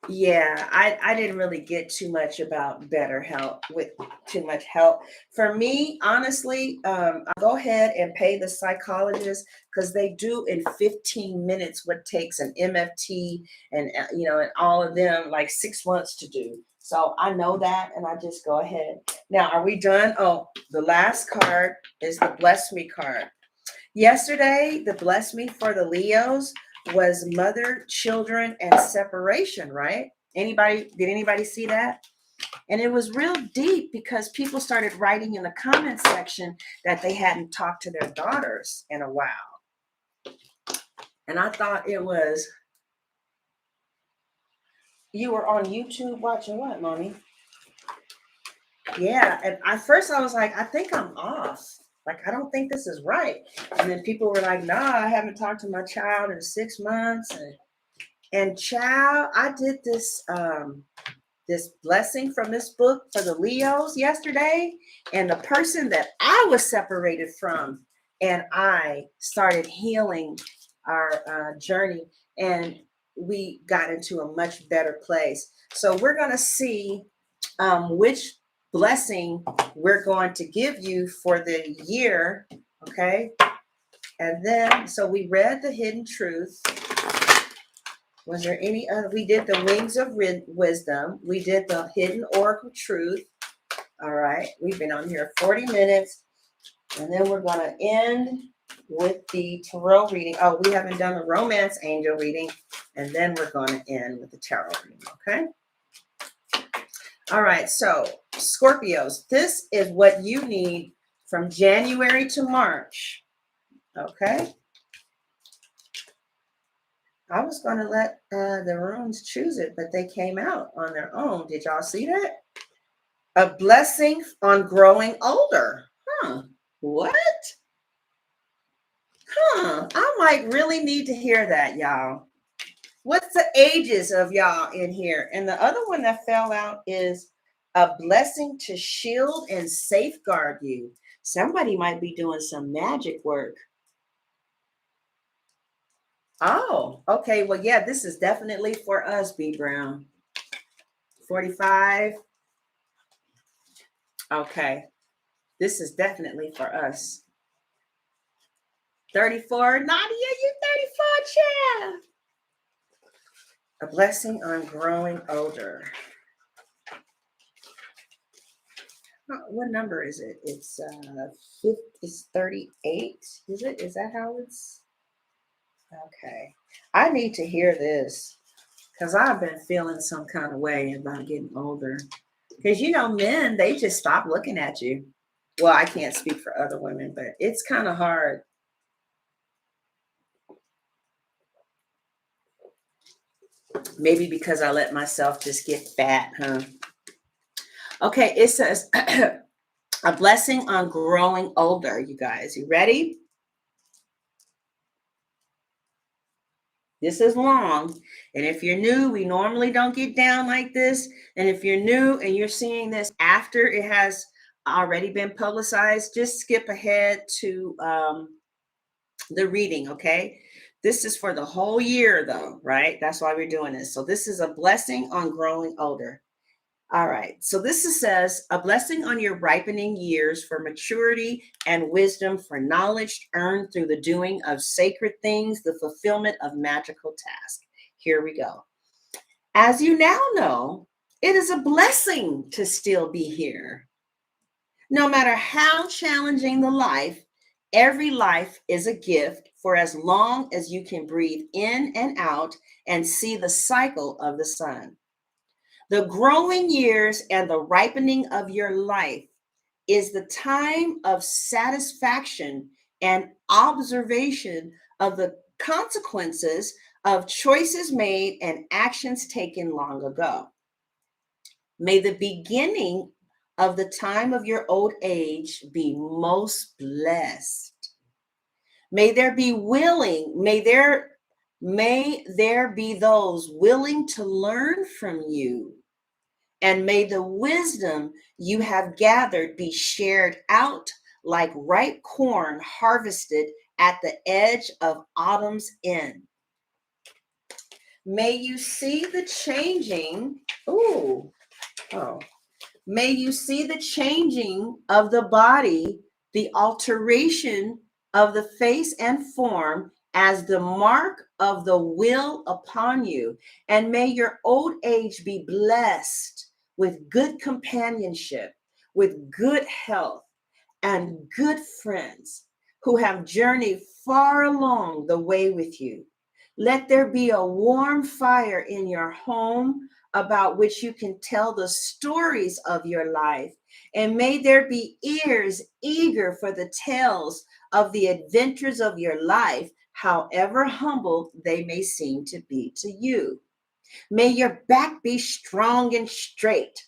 Yeah, I didn't really get too much about better help with too much help. For me, honestly, I go ahead and pay the psychologist, because they do in 15 minutes what takes an MFT and and all of them like 6 months to do. So I know that, and I just go ahead. Now, are we done? Oh, the last card is the Bless Me card. Yesterday, the Bless Me for the Leos was mother, children, and separation, right? Did anybody see that? And it was real deep, because people started writing in the comment section that they hadn't talked to their daughters in a while. And I thought it was, you were on YouTube watching what, mommy? Yeah. And at first I was like, I think I'm off. Like, I don't think this is right. And then people were like, nah, I haven't talked to my child in 6 months. And child, I did this blessing from this book for the Leos yesterday, and the person that I was separated from, and I started healing our journey, and we got into a much better place. So we're going to see which blessing we're going to give you for the year. Okay. And then, so we read the hidden truth. Was there any other? We did the wings of wisdom. We did the hidden oracle truth. All right. We've been on here 40 minutes. And then we're going to end with the tarot reading. Oh, we haven't done the romance angel reading, and then we're going to end with the tarot reading, okay? All right, so Scorpios, this is what you need from January to March, okay? I was going to let the runes choose it, but they came out on their own. Did y'all see that? A blessing on growing older. Huh. What? Huh. I might really need to hear that, y'all. What's the ages of y'all in here? And the other one that fell out is a blessing to shield and safeguard you. Somebody might be doing some magic work. Oh, okay. Well, yeah, this is definitely for us, B Brown. 45. Okay. This is definitely for us. 34. Nadia, you 34, child. A blessing on growing older. What number is it? It's 38. Is it? Is that how it's? Okay. I need to hear this because I've been feeling some kind of way about getting older. Because men, they just stop looking at you. Well, I can't speak for other women, but it's kind of hard. Maybe because I let myself just get fat, huh? Okay, it says a blessing on growing older, you guys. You ready? This is long. And if you're new, we normally don't get down like this. And if you're new and you're seeing this after it has already been publicized, just skip ahead to the reading, okay? This is for the whole year, though, right? That's why we're doing this. So this is a blessing on growing older. All right. So says a blessing on your ripening years for maturity and wisdom, for knowledge earned through the doing of sacred things, the fulfillment of magical tasks. Here we go. As you now know, it is a blessing to still be here. No matter how challenging the life, every life is a gift for as long as you can breathe in and out and see the cycle of the sun. The growing years and the ripening of your life is the time of satisfaction and observation of the consequences of choices made and actions taken long ago. May the beginning of the time of your old age be most blessed. May there be those willing to learn from you. And may the wisdom you have gathered be shared out like ripe corn harvested at the edge of autumn's end. May you see the changing, may you see the changing of the body, the alteration of the face and form as the mark of the will upon you. And may your old age be blessed with good companionship, with good health, and good friends who have journeyed far along the way with you. Let there be a warm fire in your home about which you can tell the stories of your life. And may there be ears eager for the tales of the adventures of your life, however humble they may seem to be to you. May your back be strong and straight,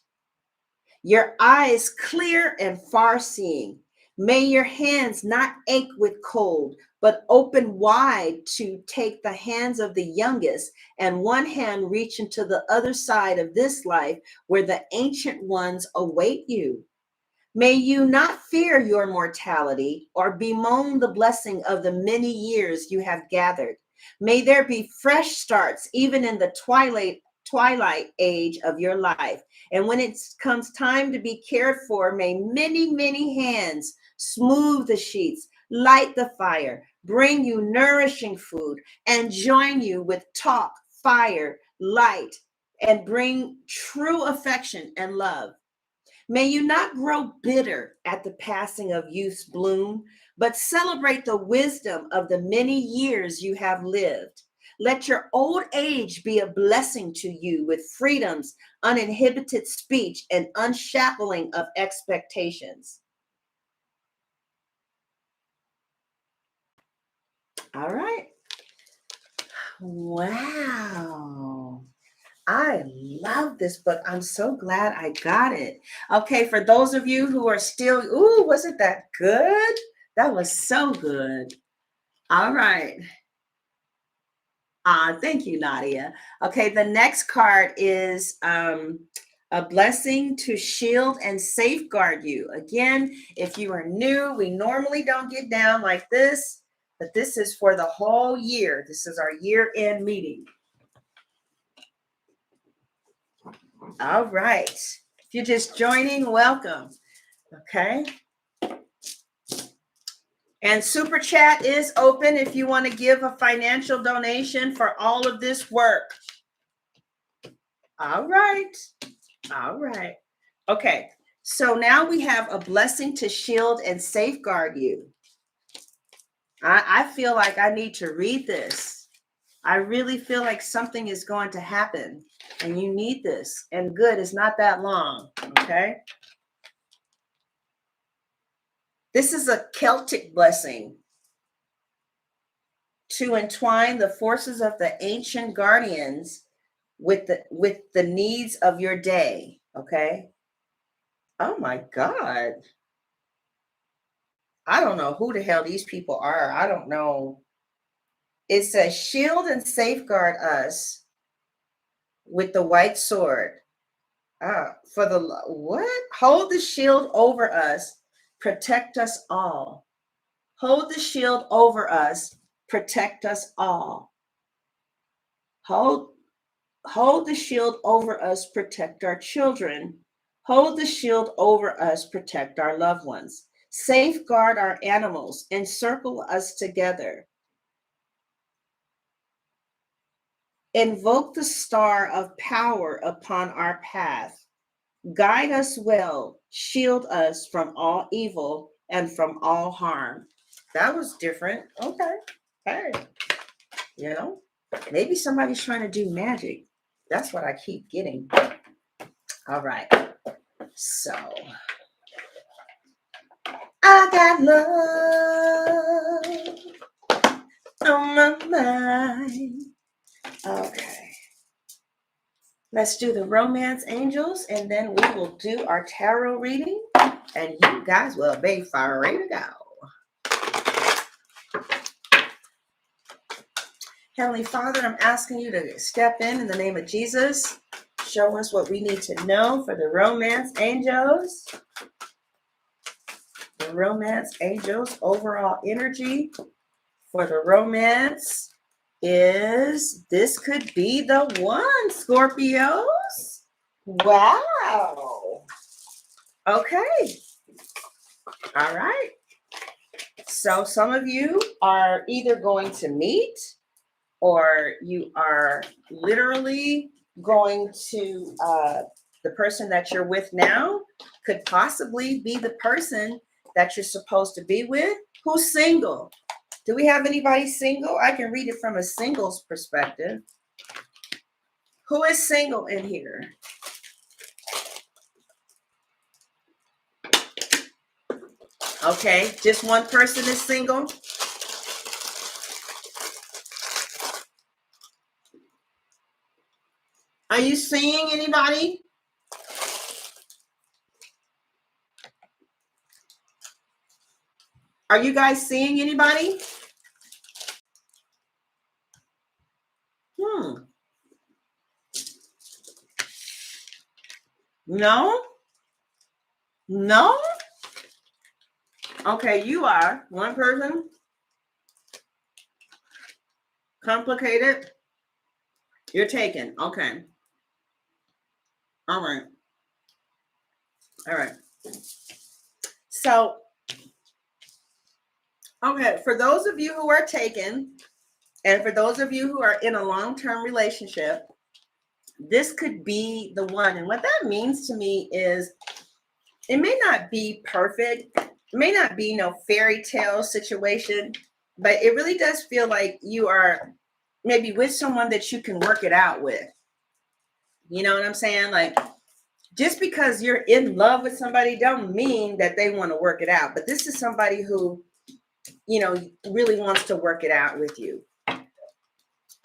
your eyes clear and far-seeing. May your hands not ache with cold, but open wide to take the hands of the youngest, and one hand reach into the other side of this life where the ancient ones await you. May you not fear your mortality or bemoan the blessing of the many years you have gathered. May there be fresh starts even in the twilight age of your life. And when it comes time to be cared for, may many, many hands smooth the sheets, light the fire, bring you nourishing food, and join you with talk, fire, light, and bring true affection and love. May you not grow bitter at the passing of youth's bloom, but celebrate the wisdom of the many years you have lived. Let your old age be a blessing to you with freedoms, uninhibited speech, and unshackling of expectations. All right. Wow. I love this book. I'm so glad I got it. Okay, for those of you who are still, ooh, wasn't that good? That was so good. All right. Thank you, Nadia. Okay, the next card is a blessing to shield and safeguard you. Again, if you are new, we normally don't get down like this, but this is for the whole year. This is our year-end meeting. All right. If you're just joining, welcome. Okay. And Super Chat is open if you want to give a financial donation for all of this work. All right. All right. Okay. So now we have a blessing to shield and safeguard you. I feel like I need to read this. I really feel like something is going to happen and you need this. And good, it's not that long. Okay. This is a Celtic blessing to entwine the forces of the ancient guardians with the needs of your day. Okay. Oh my God. I don't know who the hell these people are. I don't know. It says shield and safeguard us with the white sword. For the what? Hold the shield over us, protect us all. Hold the shield over us, protect us all. Hold the shield over us, protect our children. Hold the shield over us, protect our loved ones. Safeguard our animals, encircle us together. Invoke the star of power upon our path. Guide us well, shield us from all evil and from all harm. That was different. Okay. Hey, maybe somebody's trying to do magic. That's what I keep getting. All right. So I got love on my mind. Okay. Let's do the romance angels, and then we will do our tarot reading, and you guys will be ready to go. Heavenly Father, I'm asking you to step in the name of Jesus. Show us what we need to know for the romance angels. The romance angels overall energy for the romance is this could be the one, Scorpios. Wow. Okay. All right. So some of you are either going to meet or you are literally going to, the person that you're with now could possibly be the person that you're supposed to be with who's single. Do we have anybody single? I can read it from a singles perspective. Who is single in here? Okay, just one person is single. Are you seeing anybody? Are you guys seeing anybody? No? No? Okay, you are. One person. Complicated. You're taken. Okay. All right. All right. So, okay, for those of you who are taken, and for those of you who are in a long-term relationship, this could be the one. And what that means to me is it may not be perfect. It may not be no fairy tale situation, but it really does feel like you are maybe with someone that you can work it out with. You know what I'm saying? Like, just because you're in love with somebody don't mean that they want to work it out. But this is somebody who, really wants to work it out with you.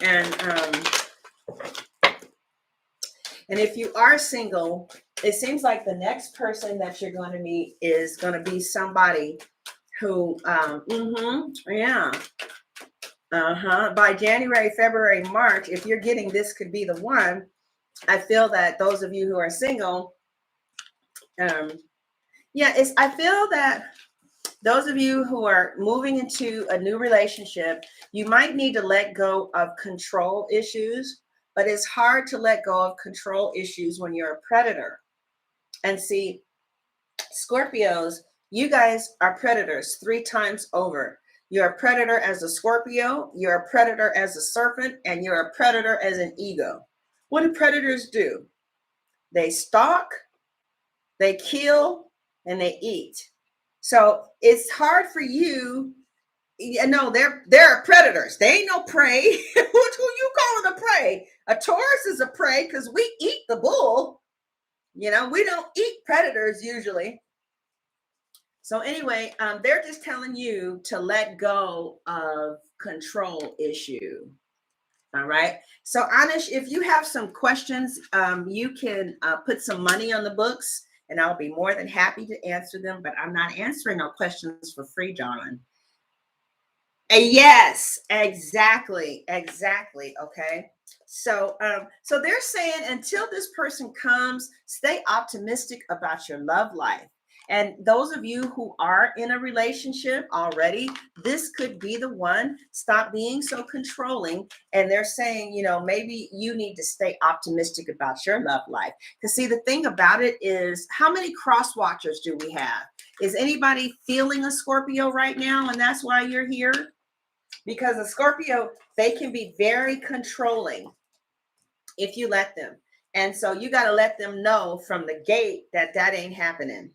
And if you are single, it seems like the next person that you're going to meet is going to be somebody who, yeah. By January, February, March, if you're getting this could be the one, I feel that those of you who are single, I feel that those of you who are moving into a new relationship, you might need to let go of control issues, but it's hard to let go of control issues when you're a predator. And see, Scorpios, you guys are predators 3 times over. You're a predator as a Scorpio, you're a predator as a serpent, and you're a predator as an ego. What do predators do? They stalk, they kill, and they eat. So it's hard for you. They're predators. They ain't no prey. Who you calling a prey? A Taurus is a prey because we eat the bull. We don't eat predators usually. So anyway, they're just telling you to let go of control issue. All right. So Anish, if you have some questions, you can put some money on the books and I'll be more than happy to answer them. But I'm not answering no questions for free, darling. Yes, exactly. Okay. So they're saying until this person comes, stay optimistic about your love life. And those of you who are in a relationship already, this could be the one. Stop being so controlling. And they're saying, maybe you need to stay optimistic about your love life. Because see, the thing about it is, how many cross watchers do we have? Is anybody feeling a Scorpio right now? And that's why you're here? Because a Scorpio, they can be very controlling if you let them. And so you got to let them know from the gate that ain't happening.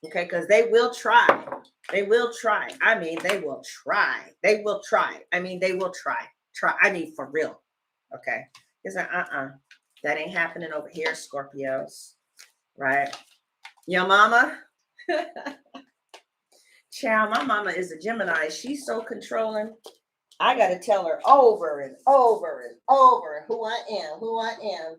Okay, because they will try. They will try. I mean, they will try. They will try. I mean, they will try. I mean, for real. Okay. It's like, that ain't happening over here, Scorpios. Right? Your mama? Child, my mama is a Gemini. She's so controlling. I got to tell her over and over and over who I am.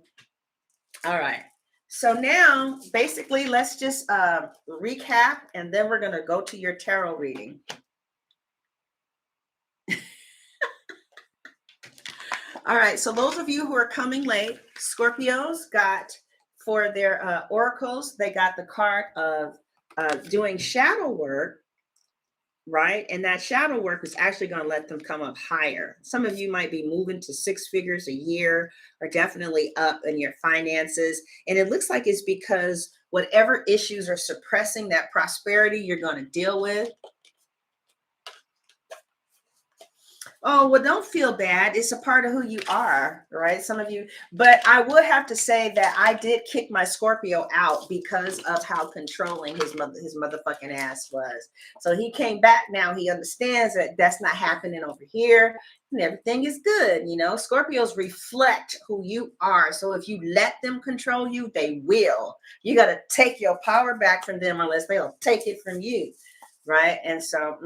All right. So now, basically, let's just recap, and then we're going to go to your tarot reading. All right. So those of you who are coming late, Scorpios got for their oracles, they got the card of doing shadow work. Right. And that shadow work is actually going to let them come up higher. Some of you might be moving to 6 figures a year or definitely up in your finances. And it looks like it's because whatever issues are suppressing that prosperity you're going to deal with. Oh, well, don't feel bad. It's a part of who you are, right? Some of you, but I would have to say that I did kick my Scorpio out because of how controlling his motherfucking ass was. So he came back now. He understands that that's not happening over here and everything is good. Scorpios reflect who you are. So if you let them control you, they will. You got to take your power back from them unless they'll take it from you, right? And so,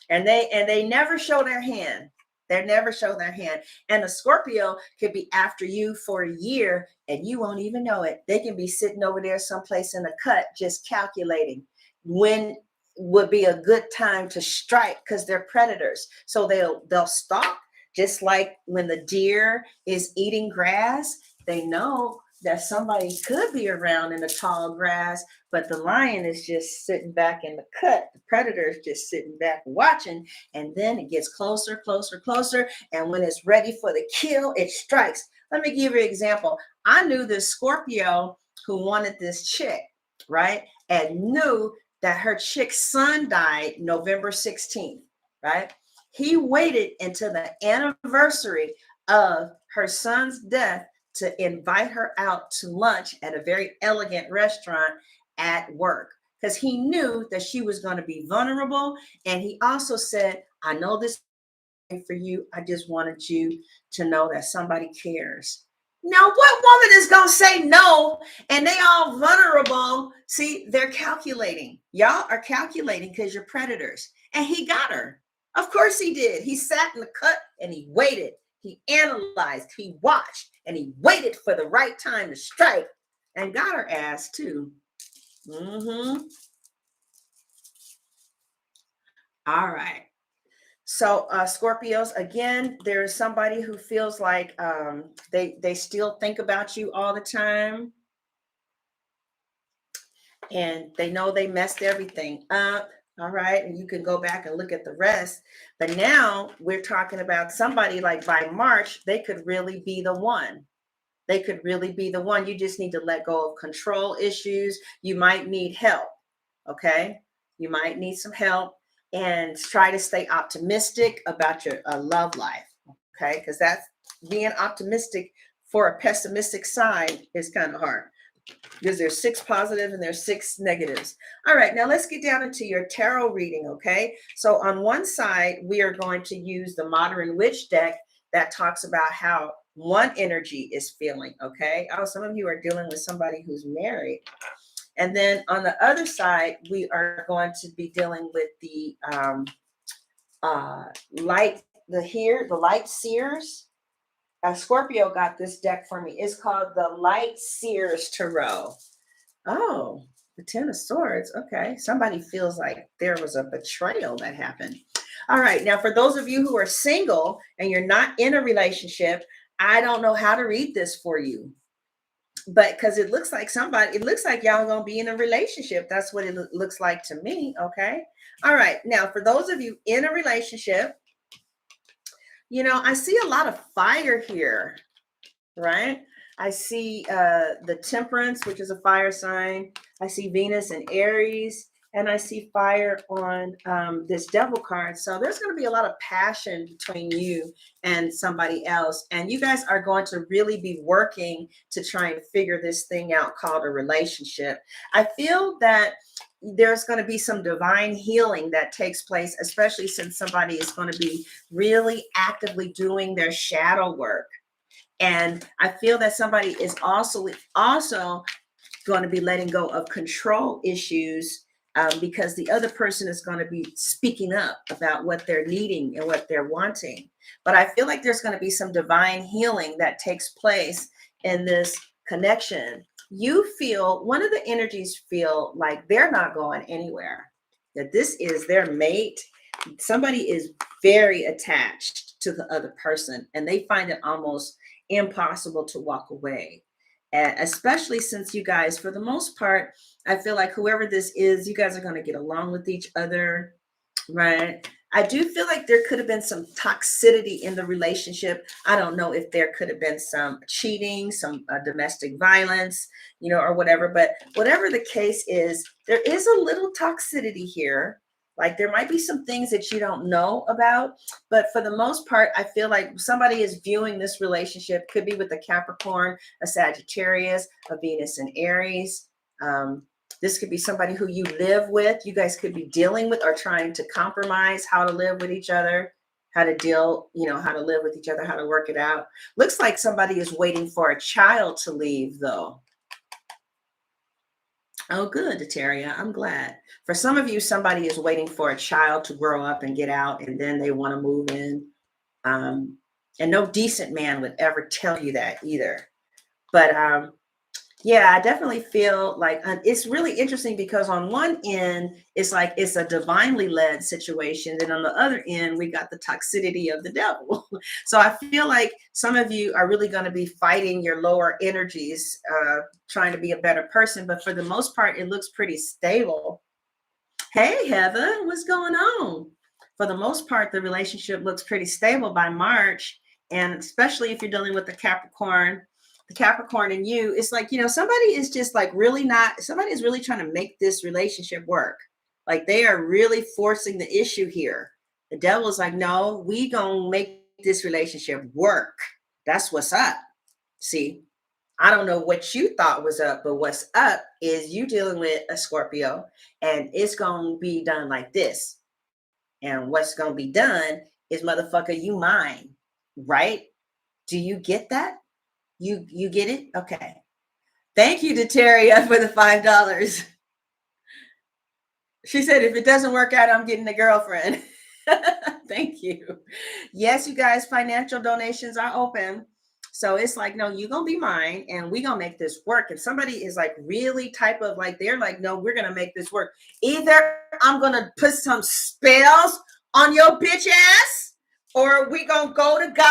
And they never show their hand. They never show their hand. And a Scorpio could be after you for a year and you won't even know it. They can be sitting over there someplace in the cut just calculating when would be a good time to strike because they're predators. So they'll stalk, just like when the deer is eating grass. They know that somebody could be around in the tall grass, but the lion is just sitting back in the cut. The predator is just sitting back watching, and then it gets closer, closer, closer, and when it's ready for the kill, it strikes. Let me give you an example. I knew this Scorpio who wanted this chick, right? And knew that her chick's son died November 16th, right? He waited until the anniversary of her son's death to invite her out to lunch at a very elegant restaurant. at work because he knew that she was going to be vulnerable. And he also said, I know this for you. I just wanted you to know that somebody cares. Now, what woman is going to say no and they all vulnerable? See, they're calculating. Y'all are calculating because you're predators. And he got her. Of course he did. He sat in the cut and he waited. He analyzed, he watched, and he waited for the right time to strike and got her ass too. All right. So Scorpios, again, there is somebody who feels like they still think about you all the time. And they know they messed everything up. All right. And you can go back and look at the rest. But now we're talking about somebody like by March, they could really be the one. They could really be the one. You just need to let go of control issues. You might need help. Okay. You might need some help and try to stay optimistic about your love life. Okay. Because that's being optimistic for a pessimistic side is kind of hard because there's 6 positive and there's 6 negatives. All right, now let's get down into your tarot reading, okay? So on one side, we are going to use the Modern Witch deck that talks about how one energy is feeling, okay? Oh, some of you are dealing with somebody who's married. And then on the other side, we are going to be dealing with the light seers. Scorpio got this deck for me. It's called the Light Seers Tarot. Oh, the 10 of Swords. Okay. Somebody feels like there was a betrayal that happened. All right. Now, for those of you who are single and you're not in a relationship, I don't know how to read this for you. But because it looks like y'all gonna be in a relationship. That's what it looks like to me. Okay. All right. Now, for those of you in a relationship, I see a lot of fire here, right? I see the Temperance, which is a fire sign. I see Venus and Aries, and I see fire on this Devil card. So there's going to be a lot of passion between you and somebody else. And you guys are going to really be working to try and figure this thing out called a relationship. I feel that there's going to be some divine healing that takes place, especially since somebody is going to be really actively doing their shadow work. And I feel that somebody is also going to be letting go of control issues because the other person is going to be speaking up about what they're needing and what they're wanting. But I feel like there's going to be some divine healing that takes place in this connection. One of the energies feel like they're not going anywhere, that this is their mate. Somebody is very attached to the other person and they find it almost impossible to walk away. Especially since you guys, for the most part, I feel like whoever this is, you guys are going to get along with each other, right? I do feel like there could have been some toxicity in the relationship. I don't know if there could have been some cheating, some domestic violence, or whatever. But whatever the case is, there is a little toxicity here. Like there might be some things that you don't know about, but for the most part, I feel like somebody is viewing this relationship, could be with a Capricorn, a Sagittarius, a Venus and Aries. This could be somebody who you live with. You guys could be dealing with or trying to compromise how to live with each other, how to live with each other, how to work it out. Looks like somebody is waiting for a child to leave though. Oh, good, Dateria. I'm glad. For some of you, somebody is waiting for a child to grow up and get out, and then they want to move in. And no decent man would ever tell you that either. But yeah, I definitely feel like it's really interesting because on one end, it's like it's a divinely led situation. And on the other end, we got the toxicity of the devil. So I feel like some of you are really going to be fighting your lower energies, trying to be a better person. But for the most part, it looks pretty stable. Hey, Heather, what's going on? For the most part, the relationship looks pretty stable by March. And especially if you're dealing with the Capricorn in you, it's like, somebody is just like somebody is really trying to make this relationship work. Like they are really forcing the issue here. The devil is like, no, we gonna make this relationship work. That's what's up. See, I don't know what you thought was up, but what's up is you dealing with a Scorpio, and it's going to be done like this. And what's going to be done is, motherfucker, you mine, right? Do you get that? You get it? Okay. Thank you to Teria for the $5. She said, if it doesn't work out, I'm getting a girlfriend. Thank you. Yes, you guys, financial donations are open. So it's like, no, you're going to be mine and we're going to make this work. If somebody is like really type of like, they're like, no, we're going to make this work. Either I'm going to put some spells on your bitch ass, or we going to go to God.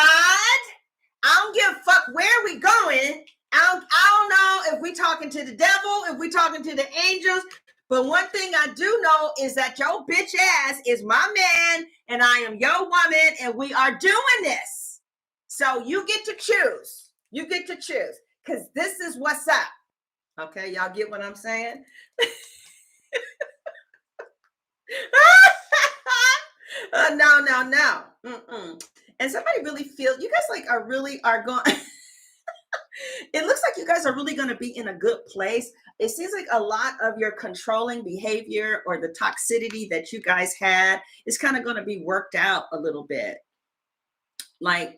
I don't give a fuck where we going. I don't know if we talking to the devil, if we talking to the angels. But one thing I do know is that your bitch ass is my man and I am your woman and we are doing this. So you get to choose. You get to choose because this is what's up. Okay, y'all get what I'm saying? No. And somebody really feels, you guys like are going, it looks like you guys are really going to be in a good place. It seems like a lot of your controlling behavior or the toxicity that you guys had is kind of going to be worked out a little bit. Like,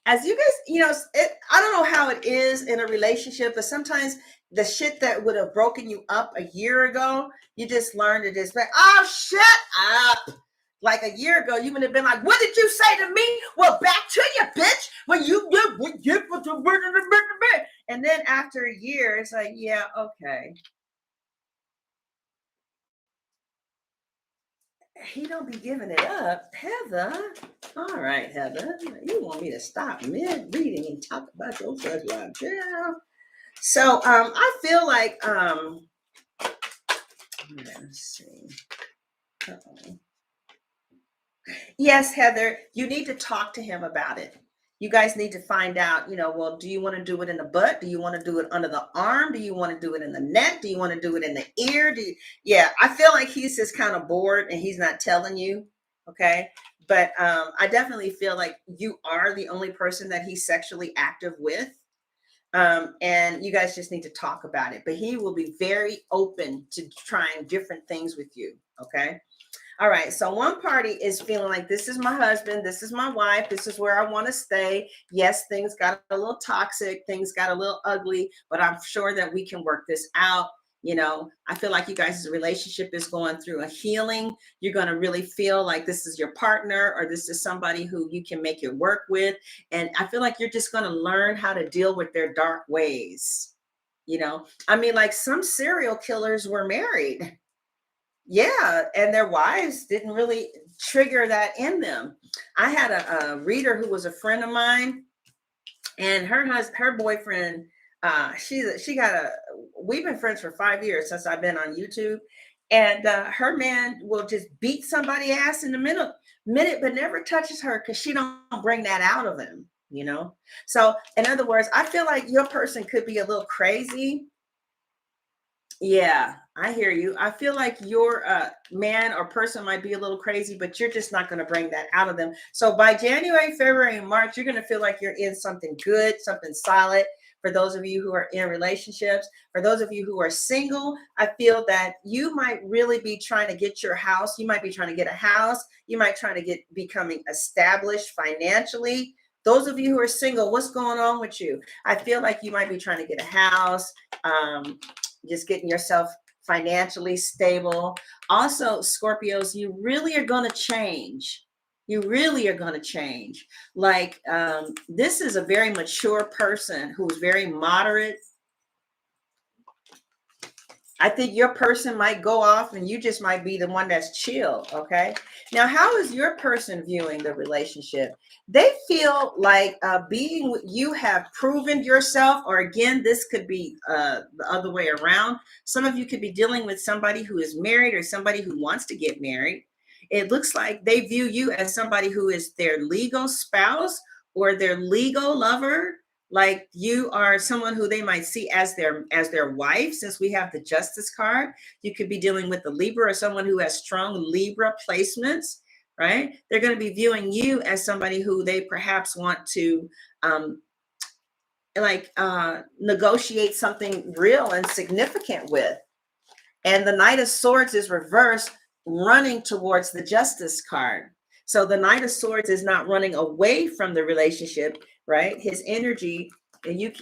as you guys, I don't know how it is in a relationship, but sometimes the shit that would have broken you up a year ago, you just learned to just like, oh, shut up. Like a year ago, you would have been like, what did you say to me? Well, back to you, bitch. When you and then after a year, it's like, yeah, okay. He don't be giving it up. Heather. All right, Heather. You want me to stop mid-reading and talk about your first life. Yeah. So I feel like let's see. Uh-oh. Yes, Heather, you need to talk to him about it. You guys need to find out, well, do you want to do it in the butt? Do you want to do it under the arm? Do you want to do it in the neck? Do you want to do it in the ear? Yeah, I feel like he's just kind of bored and he's not telling you. Okay. But I definitely feel like you are the only person that he's sexually active with. And you guys just need to talk about it. But he will be very open to trying different things with you. Okay. All right. So one party is feeling like this is my husband. This is my wife. This is where I want to stay. Yes, things got a little toxic. Things got a little ugly, but I'm sure that we can work this out. I feel like you guys' relationship is going through a healing. You're going to really feel like this is your partner or this is somebody who you can make it work with. And I feel like you're just going to learn how to deal with their dark ways. I mean, like some serial killers were married. Yeah, and their wives didn't really trigger that in them. I had a reader who was a friend of mine, and her boyfriend, we've been friends for 5 years since I've been on YouTube, and her man will just beat somebody ass in a minute, but never touches her because she don't bring that out of him. So in other words, I feel like your person could be a little crazy. Yeah, I hear you. I feel like your man or person might be a little crazy, but you're just not going to bring that out of them. So by January, February, and March, you're going to feel like you're in something good, something solid. For those of you who are in relationships, for those of you who are single, I feel that you might really be trying to get your house. You might be trying to get a house. You might try to get becoming established financially. Those of you who are single, what's going on with you? I feel like you might be trying to get a house. Just getting yourself financially stable. Also, Scorpios, you really are going to change. You really are going to change. Like this is a very mature person who's very moderate. I think your person might go off and you just might be the one that's chill. Okay. Now, how is your person viewing the relationship? They feel like you have proven yourself, or again, this could be the other way around. Some of you could be dealing with somebody who is married or somebody who wants to get married. It looks like they view you as somebody who is their legal spouse or their legal lover. Like you are someone who they might see as their wife. Since we have the Justice card, you could be dealing with a Libra or someone who has strong Libra placements, right? They're going to be viewing you as somebody who they perhaps want to like negotiate something real and significant with. And the Knight of Swords is reversed, running towards the Justice card. So the Knight of Swords is not running away from the relationship, right? His energy, and you,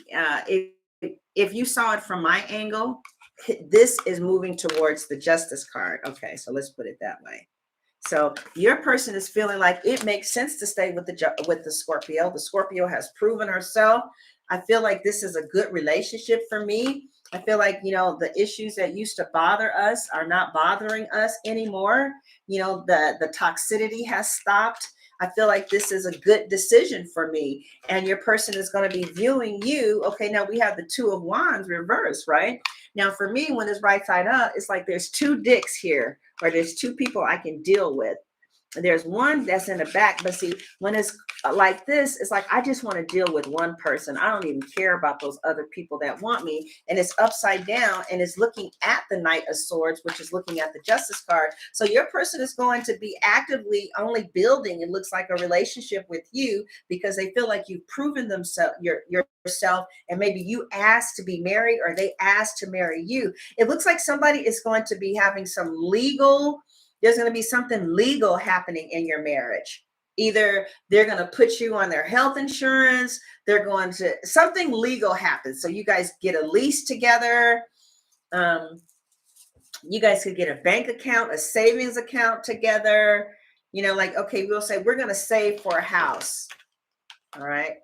if you saw it from my angle, this is moving towards the Justice card. Okay, so let's put it that way. So your person is feeling like it makes sense to stay with the Scorpio. The Scorpio has proven herself. I feel like this is a good relationship for me. I feel like, the issues that used to bother us are not bothering us anymore. The toxicity has stopped. I feel like this is a good decision for me. And your person is going to be viewing you. Okay, now we have the Two of Wands reversed, right? Now for me, when it's right side up, it's like there's two dicks here, or there's two people I can deal with. There's one that's in the back, but see, when it's like this, it's like I just want to deal with one person. I don't even care about those other people that want me. And it's upside down, and it's looking at the Knight of Swords, which is looking at the Justice card. So your person is going to be actively only building, it looks like, a relationship with you, because they feel like you've proven themselves yourself, and maybe you asked to be married, or they asked to marry you. It looks like somebody is going to be having some legal, there's going to be something legal happening in your marriage. Either they're going to put you on their health insurance, they're going to, something legal happens. So you guys get a lease together. You guys could get a bank account, a savings account together. Like, okay, we'll say we're going to save for a house. All right.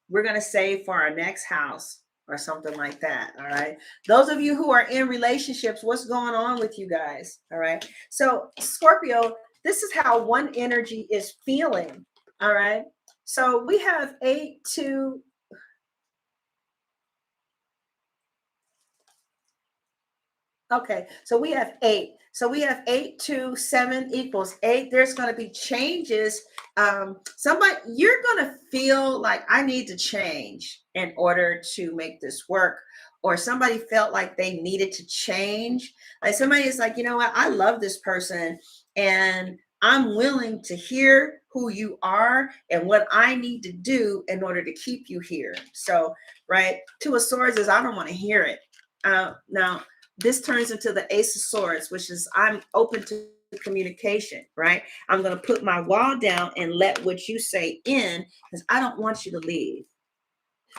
We're going to save for our next house, or something like that. All right. Those of you who are in relationships, what's going on with you guys? All right. So Scorpio, this is how one energy is feeling. All right. So we have 8, 2. Okay. So we have 8. So we have 8, 2, 7 equals 8. There's going to be changes. Somebody, you're going to feel like I need to change in order to make this work. Or somebody felt like they needed to change. Like somebody is like, you know what? I love this person, and I'm willing to hear who you are and what I need to do in order to keep you here. So, right. Two of Swords is, I don't want to hear it. Now, this turns into the Ace of Swords, which is I'm open to communication, right? I'm going to put my wall down and let what you say in, because I don't want you to leave.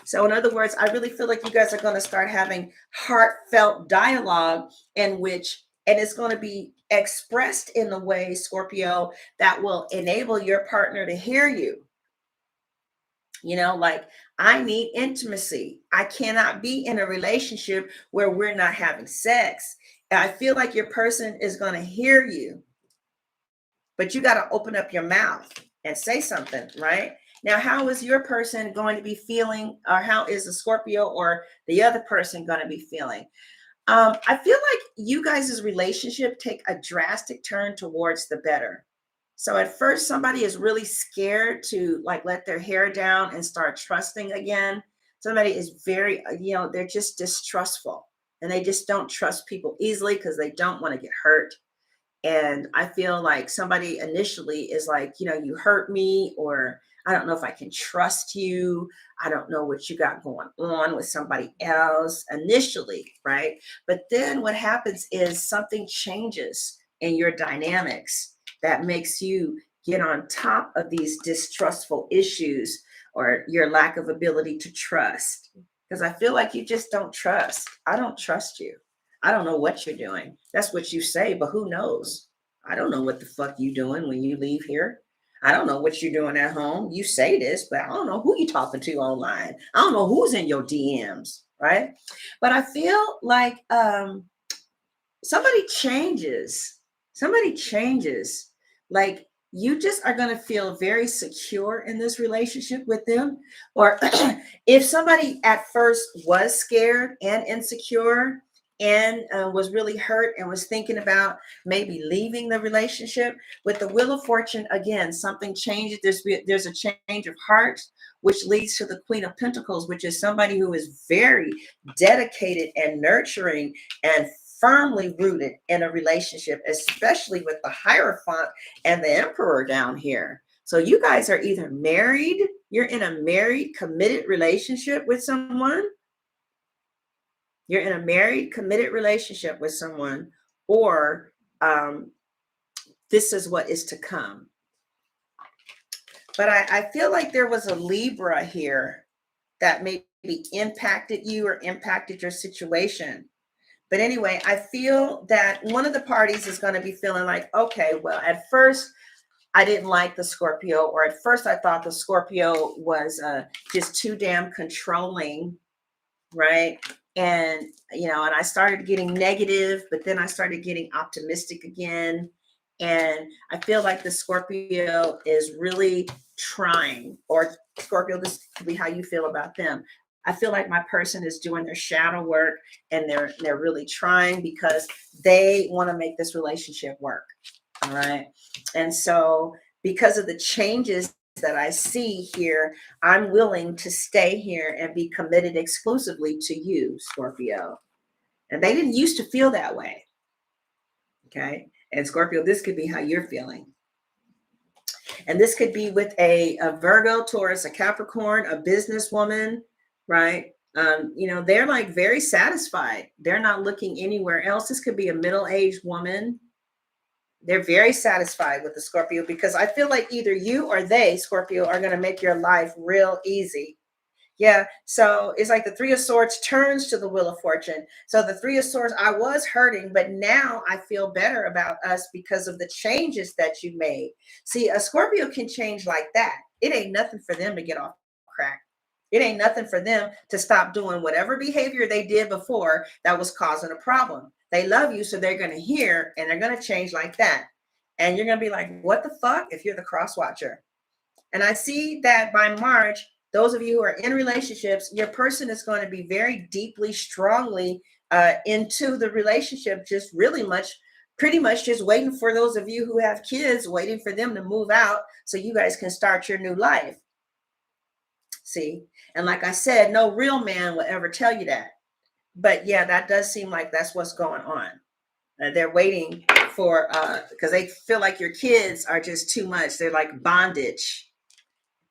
So in other words, I really feel like you guys are going to start having heartfelt dialogue, in which, and it's going to be expressed in a way, Scorpio, that will enable your partner to hear you. Like, I need intimacy. I cannot be in a relationship where we're not having sex. And I feel like your person is going to hear you, but you got to open up your mouth and say something, right? Now, how is your person going to be feeling, or how is the Scorpio or the other person going to be feeling? I feel like you guys' relationship take a drastic turn towards the better. So at first, somebody is really scared to like let their hair down and start trusting again. Somebody is very, they're just distrustful, and they just don't trust people easily because they don't want to get hurt. And I feel like somebody initially is like, you hurt me, or I don't know if I can trust you. I don't know what you got going on with somebody else initially, right? But then what happens is something changes in your dynamics that makes you get on top of these distrustful issues, or your lack of ability to trust. Because I feel like you just don't trust. I don't trust you. I don't know what you're doing. That's what you say, but who knows? I don't know what the fuck you doing when you leave here. I don't know what you're doing at home. You say this, but I don't know who you talking to online. I don't know who's in your DMs, right? But I feel like somebody changes. Somebody changes. Like, you just are going to feel very secure in this relationship with them. Or if somebody at first was scared and insecure, and was really hurt and was thinking about maybe leaving the relationship, with the Wheel of Fortune, again, something changes. There's a change of heart, which leads to the Queen of Pentacles, which is somebody who is very dedicated and nurturing and firmly rooted in a relationship, especially with the Hierophant and the Emperor down here. So you guys are either married, you're in a married, committed relationship with someone. You're in a married, committed relationship with someone, or this is what is to come. But I feel like there was a Libra here that maybe impacted you or impacted your situation. But anyway, I feel that one of the parties is going to be feeling like, okay, well, at first I didn't like the Scorpio, or at first I thought the Scorpio was just too damn controlling, right? And, and I started getting negative, but then I started getting optimistic again. And I feel like the Scorpio is really trying, or Scorpio, this could be how you feel about them. I feel like my person is doing their shadow work, and they're really trying because they want to make this relationship work. All right. And so because of the changes that I see here, I'm willing to stay here and be committed exclusively to you, Scorpio. And they didn't used to feel that way. Okay. And Scorpio, this could be how you're feeling. And this could be with a Virgo, Taurus, a Capricorn, a businesswoman, right? They're like very satisfied. They're not looking anywhere else. This could be a middle-aged woman. They're very satisfied with the Scorpio, because I feel like either you or they, Scorpio, are going to make your life real easy. Yeah. So it's like the Three of Swords turns to the Wheel of Fortune. So the Three of Swords, I was hurting, but now I feel better about us because of the changes that you made. See, a Scorpio can change like that. It ain't nothing for them to get off crack. It ain't nothing for them to stop doing whatever behavior they did before that was causing a problem. They love you, so they're going to hear and they're going to change like that. And you're going to be like, what the fuck, if you're the cross watcher? And I see that by March, those of you who are in relationships, your person is going to be very deeply, strongly into the relationship, just pretty much just waiting for those of you who have kids, waiting for them to move out so you guys can start your new life. See? And like I said, no real man will ever tell you that. But yeah, that does seem like that's what's going on. They're waiting for, because they feel like your kids are just too much. They're like bondage.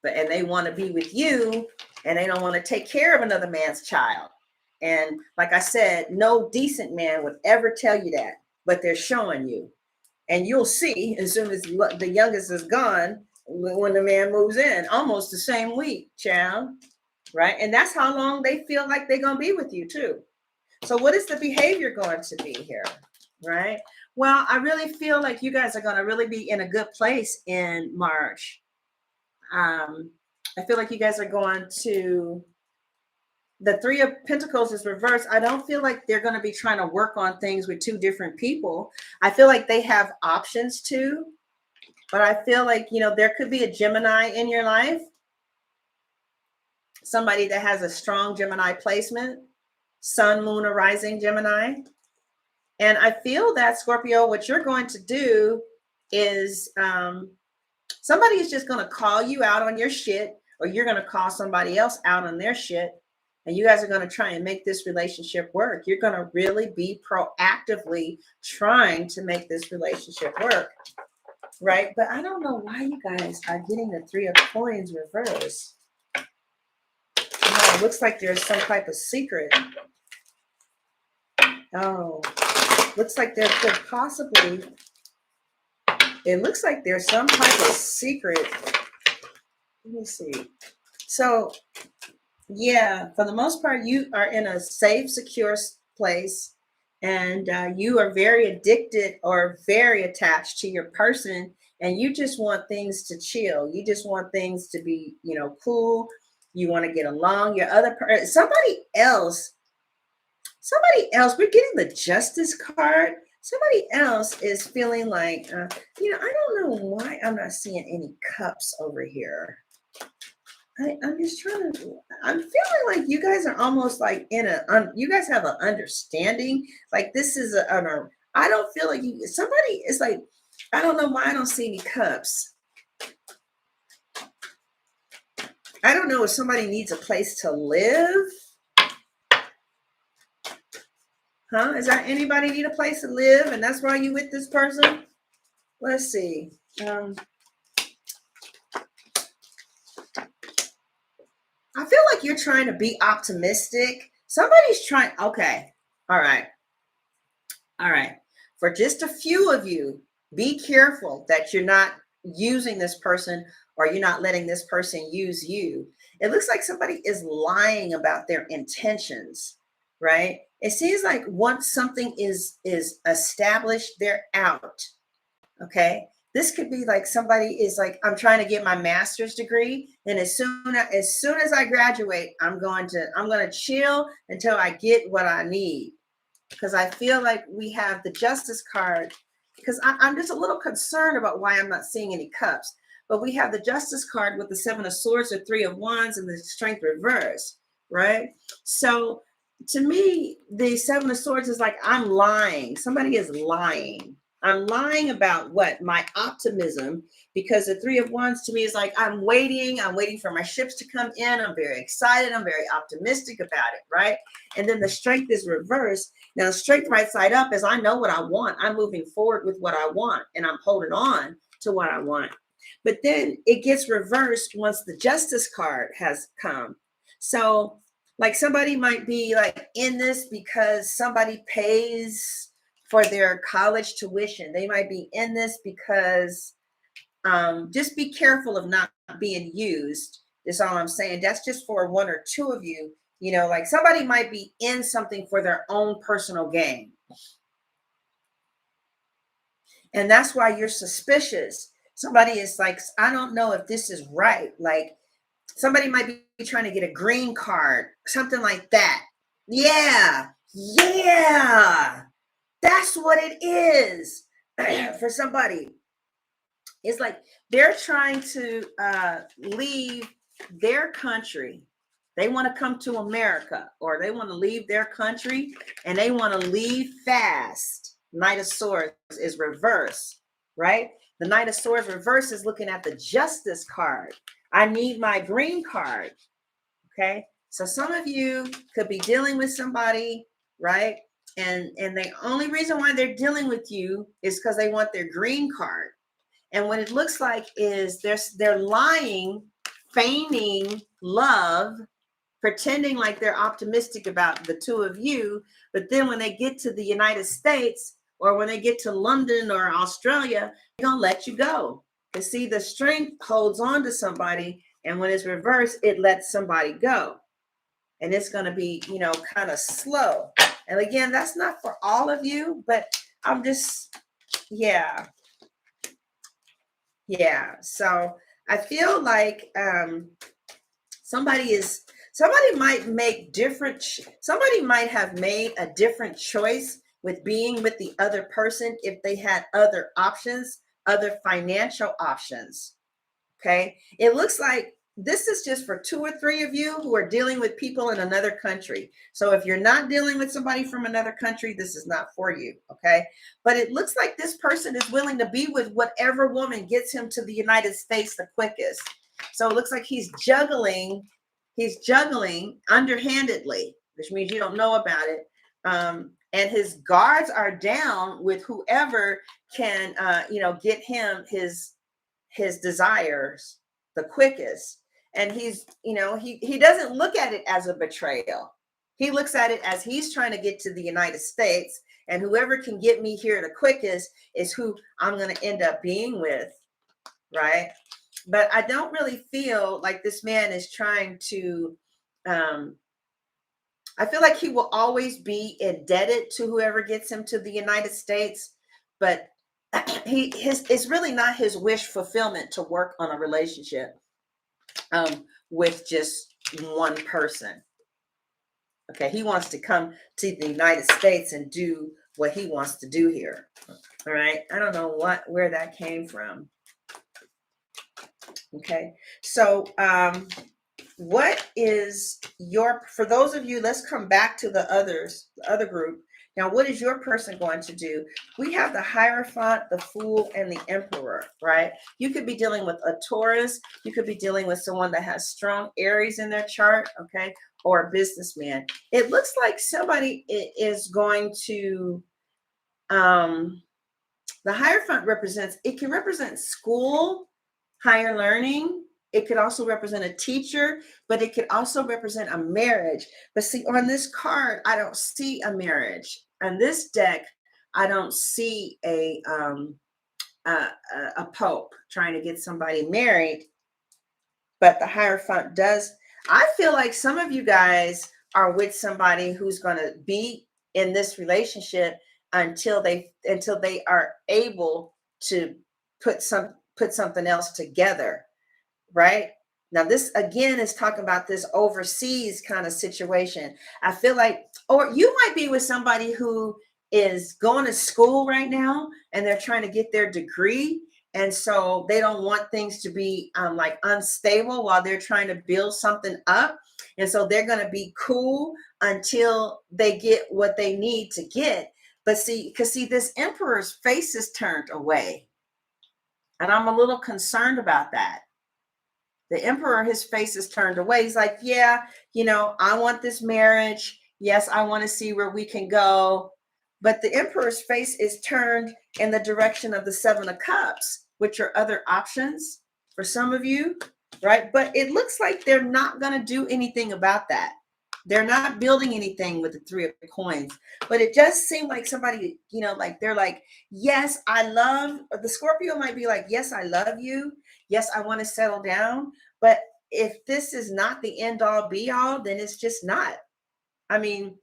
And they want to be with you, and they don't want to take care of another man's child. And like I said, no decent man would ever tell you that, but they're showing you. And you'll see as soon as the youngest is gone, when the man moves in, almost the same week, child. Right? And that's how long they feel like they're going to be with you too. So what is the behavior going to be here? Right? Well, I really feel like you guys are going to really be in a good place in March. I feel like you guys are going to, the Three of Pentacles is reversed. I don't feel like they're going to be trying to work on things with two different people. I feel like they have options too, but I feel like, there could be a Gemini in your life. Somebody that has a strong Gemini placement, Sun, Moon, or Rising Gemini. And I feel that, Scorpio, what you're going to do is, somebody is just going to call you out on your shit, or you're going to call somebody else out on their shit. And you guys are going to try and make this relationship work. You're going to really be proactively trying to make this relationship work. Right? But I don't know why you guys are getting the Three of Coins reversed. Oh, it looks like there's some type of secret. Oh, looks like there could possibly, it looks like there's some type of secret. Let me see. So, yeah, for the most part, you are in a safe, secure place, and you are very addicted or very attached to your person, and you just want things to chill. You just want things to be, cool. You want to get along. Your other person, somebody else, we're getting the Justice card. Somebody else is feeling like, I don't know why I'm not seeing any cups over here. I'm just I'm feeling like you guys are almost like you guys have an understanding. Like this is I don't feel like somebody is like, I don't know why I don't see any cups. I don't know if somebody needs a place to live. Huh? Is that anybody need a place to live and that's why you with this person? Let's see. I feel like you're trying to be optimistic. Somebody's trying. Okay. All right. All right. For just a few of you, be careful that you're not using this person or you're not letting this person use you. It looks like somebody is lying about their intentions, right? It seems like once something is established, they're out. Okay. This could be like somebody is like, I'm trying to get my master's degree, and as soon as I graduate, I'm going to chill until I get what I need, because I feel like we have the justice card, because I'm just a little concerned about why I'm not seeing any cups. But we have the justice card with the 7 of swords, the 3 of wands, and the strength reverse, right? So to me, the 7 of swords is like, I'm lying. Somebody is lying. I'm lying about what? My optimism, because the 3 of wands to me is like, I'm waiting for my ships to come in. I'm very excited. I'm very optimistic about it, right? And then the strength is reversed. Now, strength right side up is, I know what I want. I'm moving forward with what I want, and I'm holding on to what I want. But then it gets reversed once the justice card has come. So, like, somebody might be like in this because somebody pays for their college tuition. They might be in this because just be careful of not being used. Is all I'm saying. That's just for 1 or 2 of you. Like, somebody might be in something for their own personal gain. And that's why you're suspicious. Somebody is like, I don't know if this is right. Like, somebody might be trying to get a green card, something like that. Yeah. Yeah. That's what it is. For somebody. It's like they're trying to leave their country. They want to come to America, or they want to leave their country, and they want to leave fast. Knight of Swords is reverse, right? The Knight of Swords reverse is looking at the Justice card. I need my green card. Okay. So some of you could be dealing with somebody, right? And the only reason why they're dealing with you is because they want their green card. And what it looks like is they're lying, feigning love, pretending like they're optimistic about the 2 of you. But then when they get to the United States, or when they get to London or Australia, they're going to let you go. Because see, the strength holds on to somebody. And when it's reversed, it lets somebody go. And it's going to be, kind of slow. And again, that's not for all of you, but I'm just, yeah. Yeah. So I feel like somebody might have made a different choice with being with the other person if they had other options, other financial options. Okay. It looks like this is just for 2 or 3 of you who are dealing with people in another country. So if you're not dealing with somebody from another country, this is not for you. Okay. But it looks like this person is willing to be with whatever woman gets him to the United States the quickest. So it looks like he's juggling underhandedly, which means you don't know about it. And his guards are down with whoever can, get him his desires the quickest. And he's, he doesn't look at it as a betrayal. He looks at it as he's trying to get to the United States, and whoever can get me here the quickest is who I'm going to end up being with, right? But I don't really feel like this man is trying to I feel like he will always be indebted to whoever gets him to the United States, but it's really not his wish fulfillment to work on a relationship with just one person. Okay, he wants to come to the United States and do what he wants to do here. All right, I don't know where that came from. Okay, so what is for those of you, let's come back to the other group. Now, what is your person going to do? We have the Hierophant, the Fool, and the Emperor, right? You could be dealing with a Taurus. You could be dealing with someone that has strong Aries in their chart, okay? Or a businessman. It looks like somebody is going to, the Hierophant it can represent school, higher learning, It could also represent a teacher, but it could also represent a marriage. But see, on this card, I don't see a marriage. On this deck, I don't see a, a pope trying to get somebody married. But the Hierophant does. I feel like some of you guys are with somebody who's going to be in this relationship until they are able to put something else together, right? Now, this again is talking about this overseas kind of situation. I feel like, or you might be with somebody who is going to school right now and they're trying to get their degree. And so they don't want things to be like unstable while they're trying to build something up. And so they're going to be cool until they get what they need to get. But see, this emperor's face is turned away. And I'm a little concerned about that. The emperor, his face is turned away. He's like, yeah, I want this marriage. Yes, I want to see where we can go. But the emperor's face is turned in the direction of the Seven of Cups, which are other options for some of you, right? But it looks like they're not going to do anything about that. They're not building anything with the Three of Coins. But it just seemed like somebody, like they're like, yes, I love, the Scorpio might be like, yes, I love you. Yes, I want to settle down. But if this is not the end all be all, then it's just not. I mean,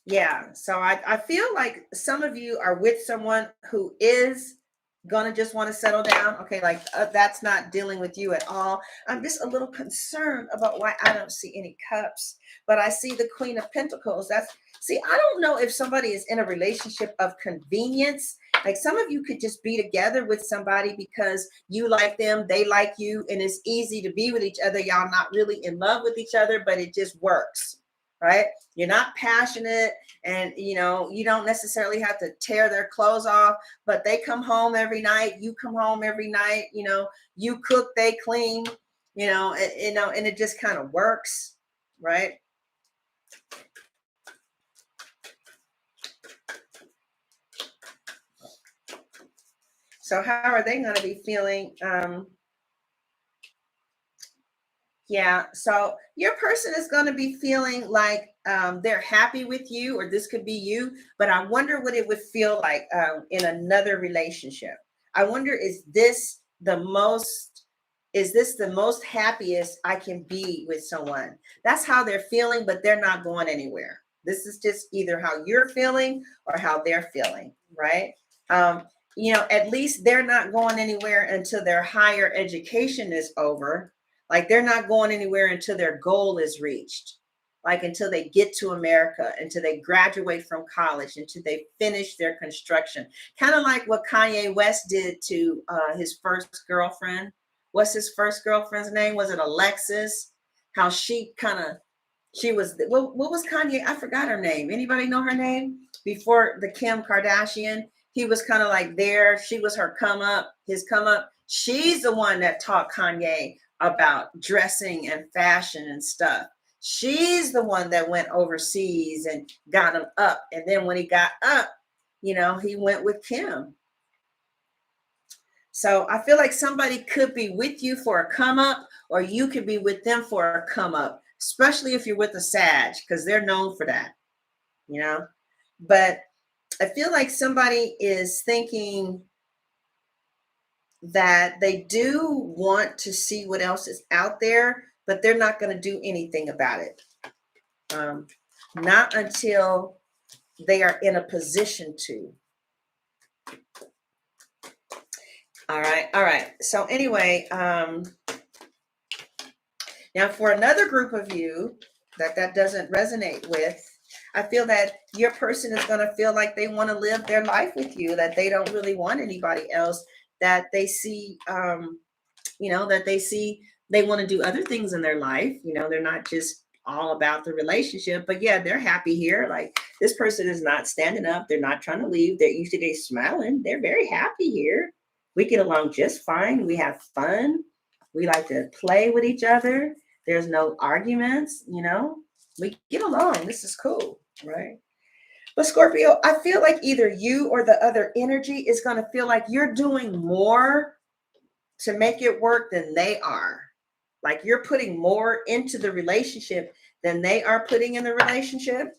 yeah. So I feel like some of you are with someone who is going to just want to settle down. Okay, like that's not dealing with you at all. I'm just a little concerned about why I don't see any cups, but I see the Queen of Pentacles. I don't know if somebody is in a relationship of convenience. Like some of you could just be together with somebody because you like them, they like you, and it's easy to be with each other. Y'all not really in love with each other, but it just works, right? You're not passionate, and you don't necessarily have to tear their clothes off, but they come home every night, you come home every night, you cook, they clean, and it just kind of works, right? So how are they going to be feeling? Yeah, so your person is going to be feeling like they're happy with you, or this could be you, but I wonder what it would feel like in another relationship. I wonder, is this the most happiest I can be with someone? That's how they're feeling, but they're not going anywhere. This is just either how you're feeling or how they're feeling, right? Um, at least they're not going anywhere until their higher education is over. Like they're not going anywhere until their goal is reached, like until they get to America, until they graduate from college, until they finish their construction. Kind of like what Kanye West did to his first girlfriend. What's his first girlfriend's name? Was it Alexis? How she was, what was Kanye? I forgot her name. Anybody know her name? Before the Kim Kardashian, he was kind of like there. She was her his come up. She's the one that taught Kanye about dressing and fashion and stuff. She's the one that went overseas and got him up. And then when he got up, he went with Kim. So I feel like somebody could be with you for a come up, or you could be with them for a come up, especially if you're with a Sag, because they're known for that, But I feel like somebody is thinking that they do want to see what else is out there, but they're not going to do anything about it. Not until they are in a position to. All right. So anyway, now for another group of you that doesn't resonate with, I feel that your person is going to feel like they want to live their life with you, that they don't really want anybody else, that they see, they want to do other things in their life. They're not just all about the relationship, but yeah, they're happy here. Like this person is not standing up. They're not trying to leave. They're smiling. They're very happy here. We get along just fine. We have fun. We like to play with each other. There's no arguments, we get along. This is cool, right? But Scorpio, I feel like either you or the other energy is going to feel like you're doing more to make it work than they are. Like you're putting more into the relationship than they are putting in the relationship.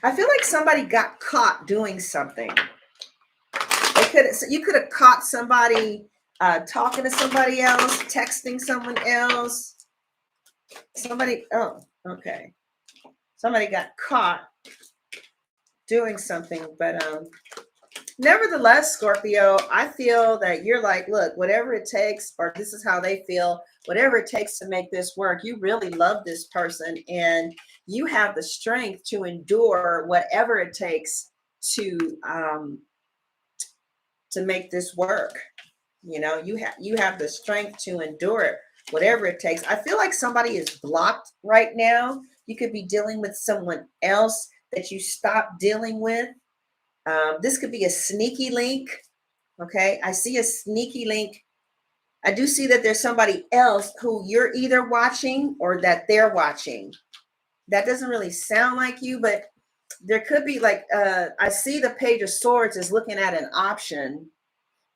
I feel like somebody got caught doing something. You could have caught somebody talking to somebody else, texting someone else. Okay. Somebody got caught doing something, but nevertheless, Scorpio, I feel that you're like, look, whatever it takes, or this is how they feel, whatever it takes to make this work. You really love this person, and you have the strength to endure whatever it takes to make this work. You know, you have the strength to endure it, whatever it takes. I feel like somebody is blocked right now. You could be dealing with someone else that you stopped dealing with. This could be a sneaky link. Okay, I see a sneaky link. I do see that there's somebody else who you're either watching or that they're watching. That doesn't really sound like you, but there could be like, I see the Page of Swords is looking at an option.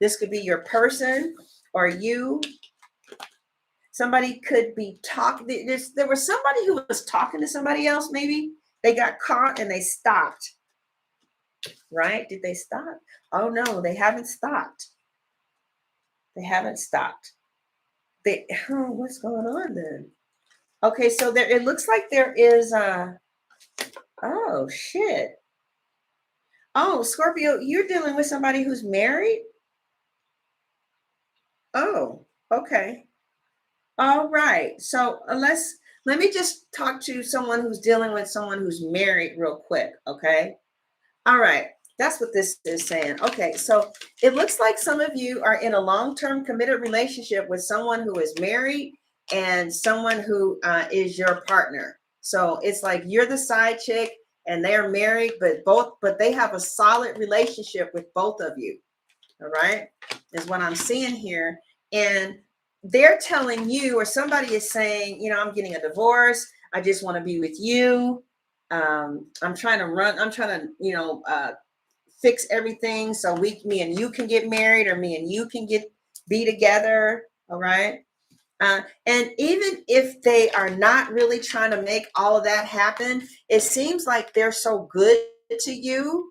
This could be your person or you. Somebody could be talking. There was somebody who was talking to somebody else. Maybe they got caught and they stopped. Right? Did they stop? Oh no, they haven't stopped. They haven't stopped. What's going on then? Okay, so there it looks like there is oh shit. Oh, Scorpio, you're dealing with somebody who's married? Oh, okay. All right. So let me just talk to someone who's dealing with someone who's married real quick. Okay. All right. That's what this is saying. Okay. So it looks like some of you are in a long-term committed relationship with someone who is married and someone who is your partner. So it's like you're the side chick and they're married, but they have a solid relationship with both of you. All right. Is what I'm seeing here. And they're telling you, or somebody is saying, you know, I'm getting a divorce. I just want to be with you. I'm trying to, you know, fix everything so me and you can get married, or me and you can be together. All right. And even if they are not really trying to make all of that happen, it seems like they're so good to you,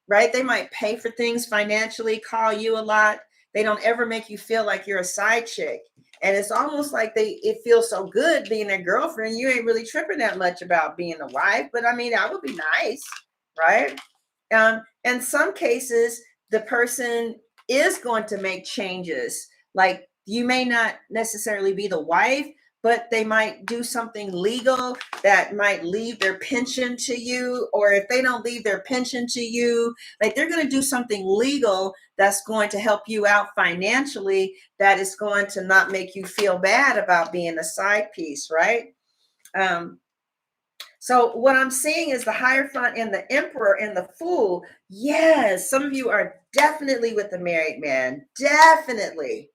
right? They might pay for things financially, call you a lot. They don't ever make you feel like you're a side chick. And it's almost like it feels so good being a girlfriend. You ain't really tripping that much about being a wife, but I mean, that would be nice, right? In some cases, the person is going to make changes. Like you may not necessarily be the wife, but they might do something legal that might leave their pension to you. Or if they don't leave their pension to you, like they're going to do something legal that's going to help you out financially, that is going to not make you feel bad about being a side piece, right? So what I'm seeing is the Hierophant and the Emperor and the Fool. Yes, some of you are definitely with the married man. Definitely.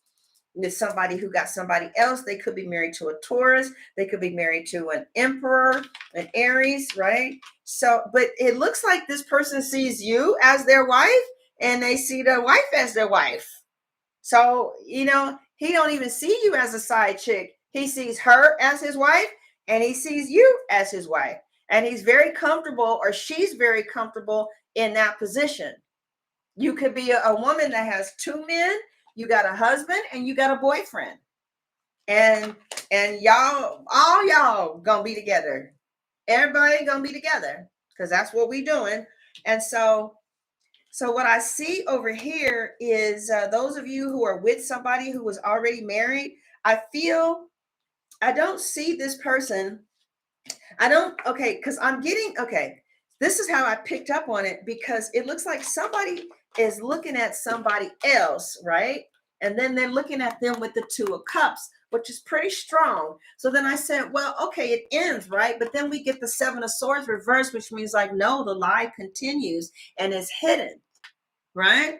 With somebody who got somebody else. They could be married to a Taurus. They could be married to an Emperor, an Aries, right? So, but it looks like this person sees you as their wife and they see the wife as their wife. So, you know, he don't even see you as a side chick. He sees her as his wife and he sees you as his wife. And he's very comfortable, or she's very comfortable in that position. You could be a woman that has two men. You got a husband and you got a boyfriend. And all y'all gonna be together. Everybody gonna be together because that's what we doing. And so what I see over here is those of you who are with somebody who was already married. I don't see this person. Because I'm getting, this is how I picked up on it, because it looks like somebody is looking at somebody else, right? And then they're looking at them with the Two of Cups, which is pretty strong. So then I said, well, okay, it ends, right? But then we get the Seven of Swords reversed, which means like, no, the lie continues and is hidden, right?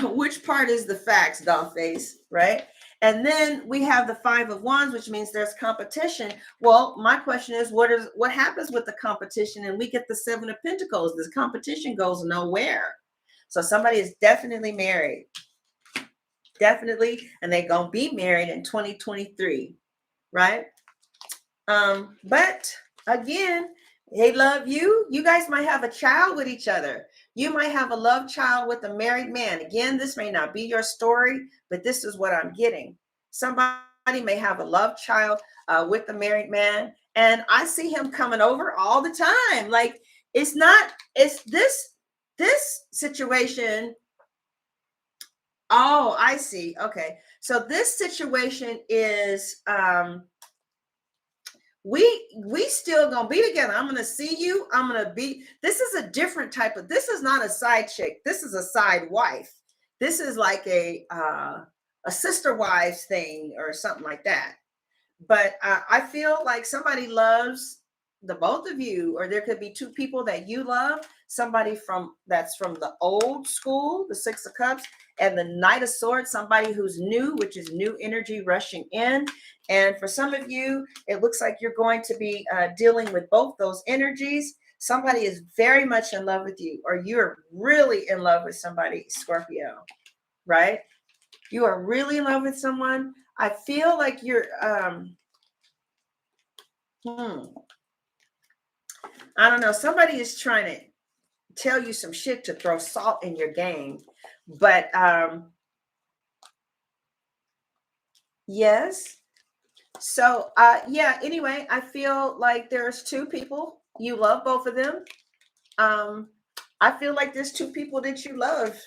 Which part is the facts, Dollface, right? And then we have the Five of Wands, which means there's competition. Well, my question is, what happens with the competition? And we get the Seven of Pentacles. This competition goes nowhere. So somebody is definitely married. Definitely. And they're going to be married in 2023. Right? But again, they love you. You guys might have a child with each other. You might have a love child with a married man. Again, this may not be your story, but this is what I'm getting. Somebody may have a love child with a married man, and I see him coming over all the time. Like it's this situation. Oh, I see. Okay. So this situation is we still gonna be together. I'm gonna see you. I'm gonna be. This is a different type of. This is not a side chick. This is a side wife. This is like a sister wives thing or something like that. But I feel like somebody loves the both of you, or there could be two people that you love. Somebody that's from the old school, the Six of Cups, and the Knight of Swords. Somebody who's new, which is new energy rushing in. And for some of you, it looks like you're going to be dealing with both those energies. Somebody is very much in love with you, or you're really in love with somebody, Scorpio, right? You are really in love with someone. I feel like you're, I don't know. Somebody is trying to tell you some shit to throw salt in your game. But yes. So yeah, anyway, I feel like there's two people. You love both of them. I feel like there's two people that you love.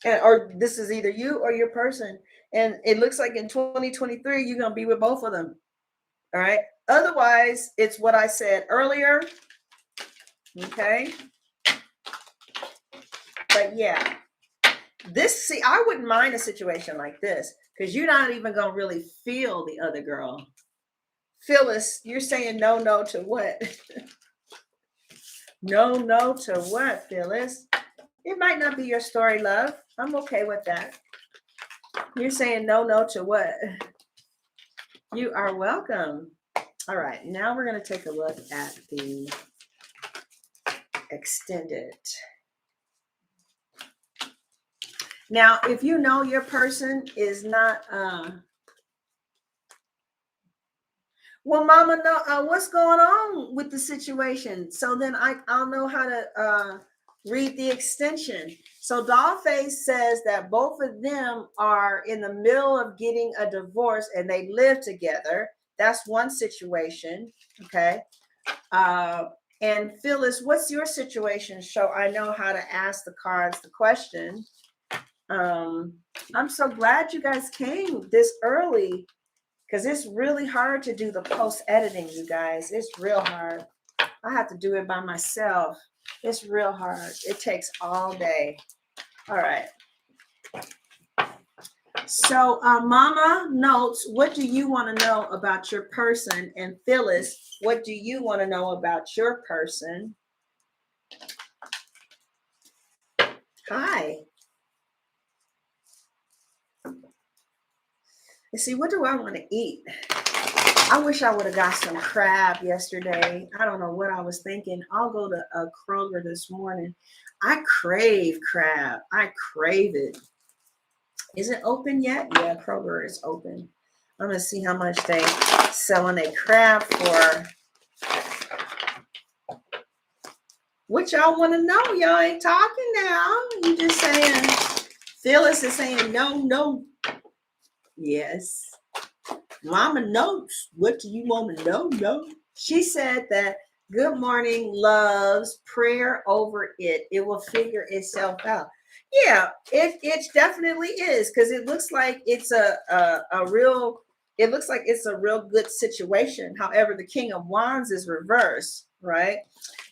Or this is either you or your person. And it looks like in 2023, you're going to be with both of them. All right. Otherwise, it's what I said earlier. Okay. But yeah, I wouldn't mind a situation like this because you're not even going to really feel the other girl. Phyllis, you're saying no to what? No to what, Phyllis? It might not be your story, love. I'm okay with that. You're saying no to what? You are welcome. All right, now we're going to take a look at the extended. Now, if you know your person is not, well, Mama, know what's going on with the situation. So then I'll know how to read the extension. So Dollface says that both of them are in the middle of getting a divorce and they live together. That's one situation. Okay. And Phyllis, what's your situation? So I know how to ask the cards the question. I'm so glad you guys came this early because it's really hard to do the post editing, you guys. It's real hard. I have to do it by myself. It's real hard. It takes all day. All right. So Mama Notes, what do you want to know about your person? And Phyllis, what do you want to know about your person? Hi. Let's see, what do I want to eat? I wish I would have got some crab yesterday. I don't know what I was thinking. I'll go to a Kroger this morning. I crave crab. I crave it. Is it open yet? Yeah, Kroger is open. I'm going to see how much they selling a crab for. What y'all want to know? Y'all ain't talking now. You just saying, Phyllis is saying no. Yes. Mama Notes, what do you want to know? No. She said that good morning loves prayer over it. It will figure itself out. Yeah, it definitely is because it looks like it's a real good situation. However, the King of Wands is reversed, right?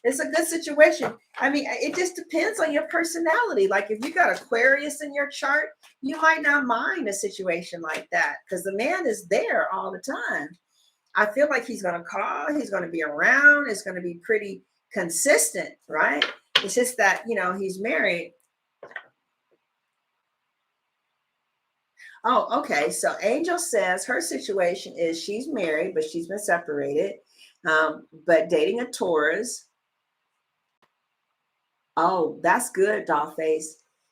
It's a good situation. I mean, it just depends on your personality. Like if you got Aquarius in your chart, you might not mind a situation like that because the man is there all the time. I feel like he's going to call, he's going to be around, it's going to be pretty consistent, right? It's just that, he's married. Oh, okay. So Angel says her situation is she's married, but she's been separated, but dating a Taurus. Oh, that's good, Dollface.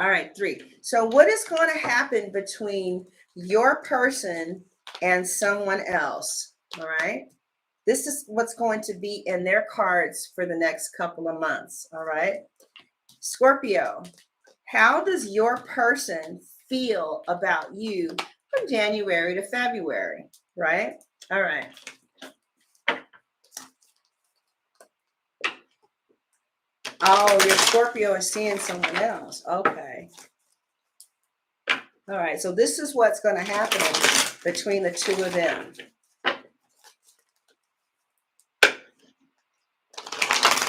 All right, 3. So what is going to happen between your person and someone else? All right. This is what's going to be in their cards for the next couple of months. All right. Scorpio, how does your person feel about you from January to February? Right. All right. Oh, your Scorpio is seeing someone else. Okay. All right. So this is what's going to happen between the two of them.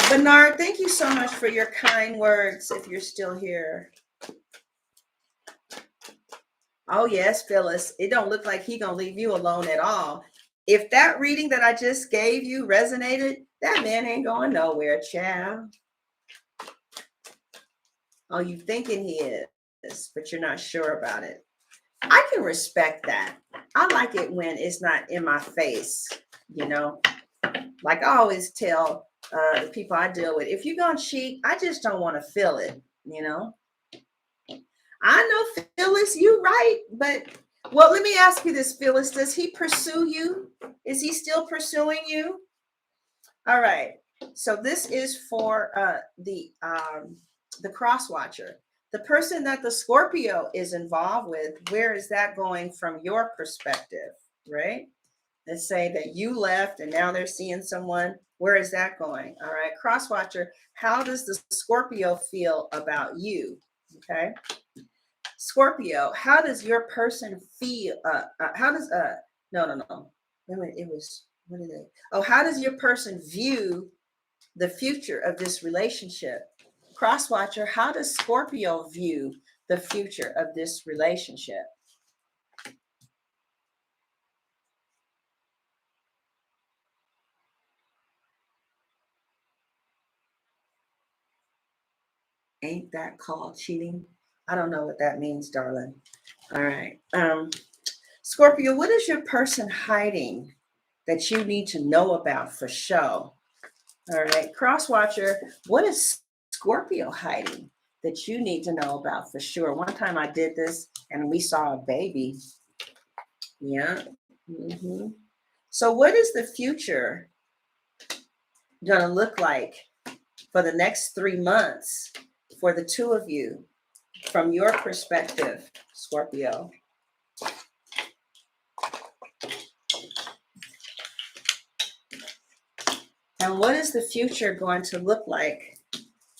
Bernard, thank you so much for your kind words if you're still here. Oh, yes, Phyllis. It don't look like he going to leave you alone at all. If that reading that I just gave you resonated, that man ain't going nowhere, child. Oh, you thinking he is, but you're not sure about it. I can respect that. I like it when it's not in my face, you know. Like I always tell the people I deal with, if you're going to cheat, I just don't want to feel it, you know. I know, Phyllis, you're right. But, well, let me ask you this, Phyllis. Does he pursue you? Is he still pursuing you? All right. So this is for the cross watcher. The person that the Scorpio is involved with, where is that going from your perspective, right? Let's say that you left and now they're seeing someone. Where is that going? All right. Cross watcher, how does the Scorpio feel about you? Okay. Scorpio, how does your person feel? How does no. Wait a minute, it was what did it? Oh, how does your person view the future of this relationship? Crosswatcher, how does Scorpio view the future of this relationship? Ain't that called cheating? I don't know what that means, darling. All right. Scorpio, what is your person hiding that you need to know about for show? All right. Crosswatcher, what is Scorpio hiding that you need to know about for sure? One time I did this and we saw a baby. Yeah. Mm-hmm. So, what is the future going to look like for the next 3 months for the two of you from your perspective, Scorpio? And what is the future going to look like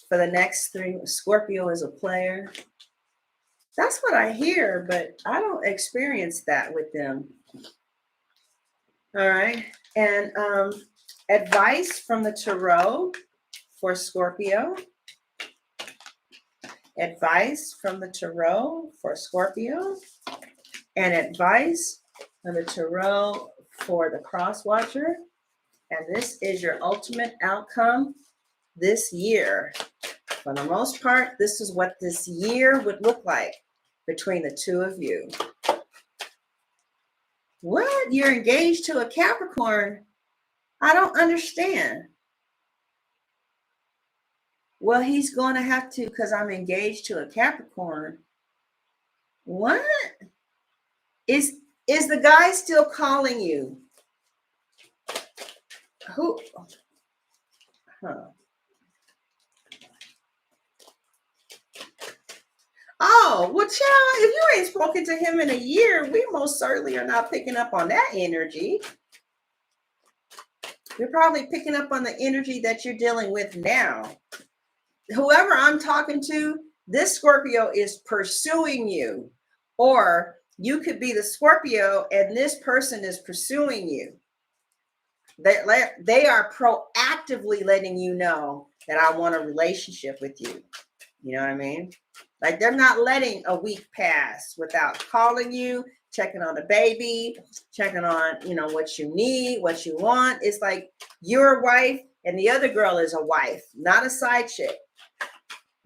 for the next 3? Scorpio is a player. That's what I hear, but I don't experience that with them. All right. And advice from the tarot for Scorpio. Advice from the tarot for Scorpio. And advice from the tarot for the cross watcher. And this is your ultimate outcome this year. For the most part, this is what this year would look like between the two of you. What? You're engaged to a Capricorn? I don't understand. Well, he's going to have to because I'm engaged to a Capricorn. What? Is the guy still calling you? Who? Huh. Oh, well, child, if you ain't spoken to him in a year, we most certainly are not picking up on that energy. You're probably picking up on the energy that you're dealing with now. Whoever I'm talking to, this Scorpio is pursuing you. Or you could be the Scorpio and this person is pursuing you. They are proactively letting you know that I want a relationship with you. You know what I mean? Like they're not letting a week pass without calling you, checking on the baby, checking on, what you need, what you want. It's like you're a wife and the other girl is a wife, not a side chick.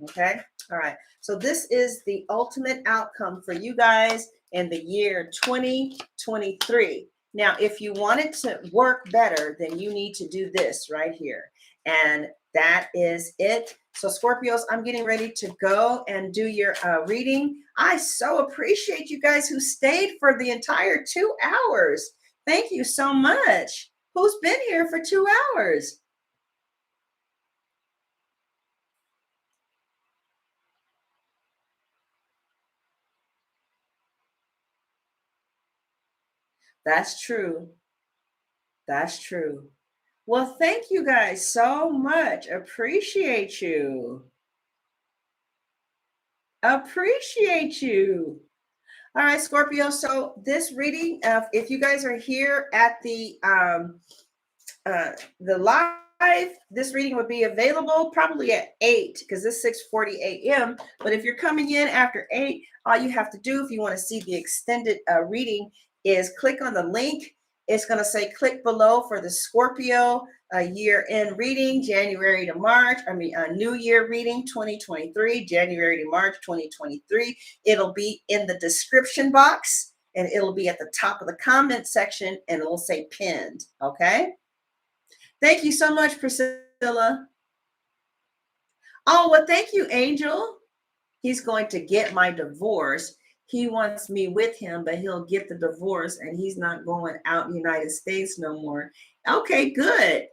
Okay. All right. So this is the ultimate outcome for you guys in the year 2023. Now, if you want it to work better, then you need to do this right here. And that is it. So Scorpios, I'm getting ready to go and do your reading. I so appreciate you guys who stayed for the entire 2 hours. Thank you so much. Who's been here for 2 hours? That's true. That's true. Well, thank you guys so much. Appreciate you. Appreciate you. All right, Scorpio. So this reading, if you guys are here at the live, this reading would be available probably at 8 because it's 6:40 a.m. But if you're coming in after 8, all you have to do if you want to see the extended reading is click on the link. It's going to say click below for the Scorpio year-end reading, January to March. New year reading, 2023, January to March, 2023. It'll be in the description box and it'll be at the top of the comment section and it'll say pinned. Okay. Thank you so much, Priscilla. Oh, well, thank you, Angel. He's going to get my divorce. He wants me with him, but he'll get the divorce and he's not going out in the United States no more. Okay, good.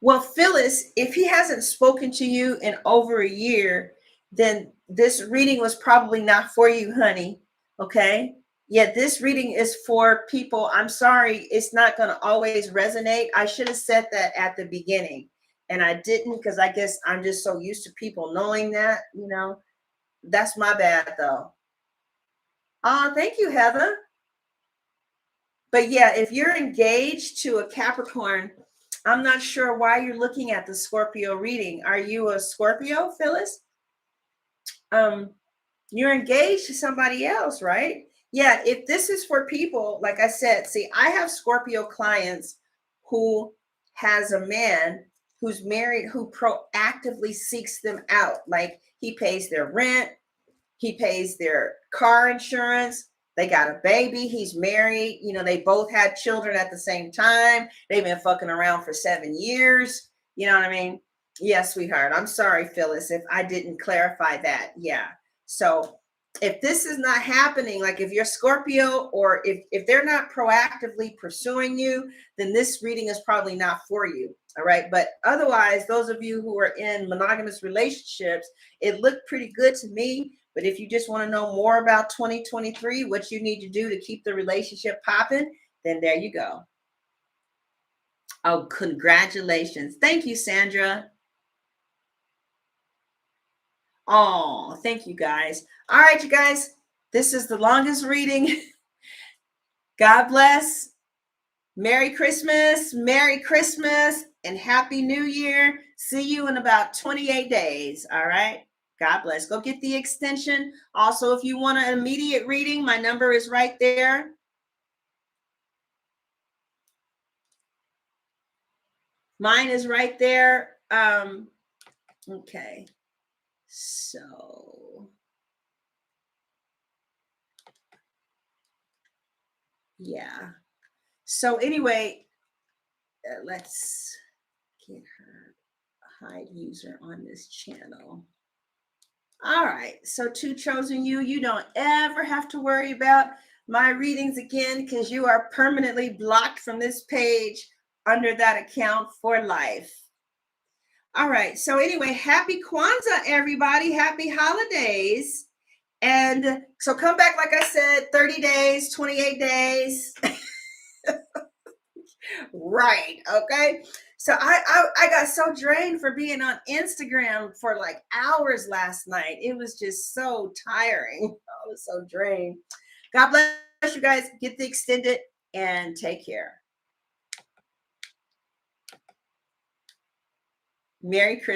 Well, Phyllis, if he hasn't spoken to you in over a year, then this reading was probably not for you, honey. Okay. Yeah, this reading is for people. I'm sorry, it's not going to always resonate. I should have said that at the beginning, and I didn't because I guess I'm just so used to people knowing that, That's my bad, though. Oh, thank you, Heather. But yeah, if you're engaged to a Capricorn, I'm not sure why you're looking at the Scorpio reading. Are you a Scorpio, Phyllis? Um, you're engaged to somebody else, right? Yeah, if this is for people, like I said, see, I have Scorpio clients who has a man who's married who proactively seeks them out. Like he pays their rent, he pays their car insurance. They got a baby. He's married. They both had children at the same time. They've been fucking around for 7 years. You know what I mean? Yeah, sweetheart. I'm sorry, Phyllis, if I didn't clarify that. Yeah. So if this is not happening, like if you're Scorpio or if they're not proactively pursuing you, then this reading is probably not for you. All right. But otherwise, those of you who are in monogamous relationships, it looked pretty good to me. But if you just want to know more about 2023, what you need to do to keep the relationship popping, then there you go. Oh, congratulations. Thank you, Sandra. Oh, thank you guys. All right, you guys. This is the longest reading. God bless. Merry Christmas, and Happy New Year. See you in about 28 days. All right. God bless. Go get the extension. Also, if you want an immediate reading, my number is right there. Mine is right there. Okay. So, yeah. So, anyway, let's get her hide user on this channel. All right. So, to chosen you don't ever have to worry about my readings again because you are permanently blocked from this page under that account for life. All right. So, anyway, happy Kwanzaa, everybody. Happy holidays. And so, come back, like I said, 30 days, 28 days. Right. Okay. So I got so drained for being on Instagram for like hours last night. It was just so tiring. I was so drained. God bless you guys. Get the extended and take care. Merry Christmas.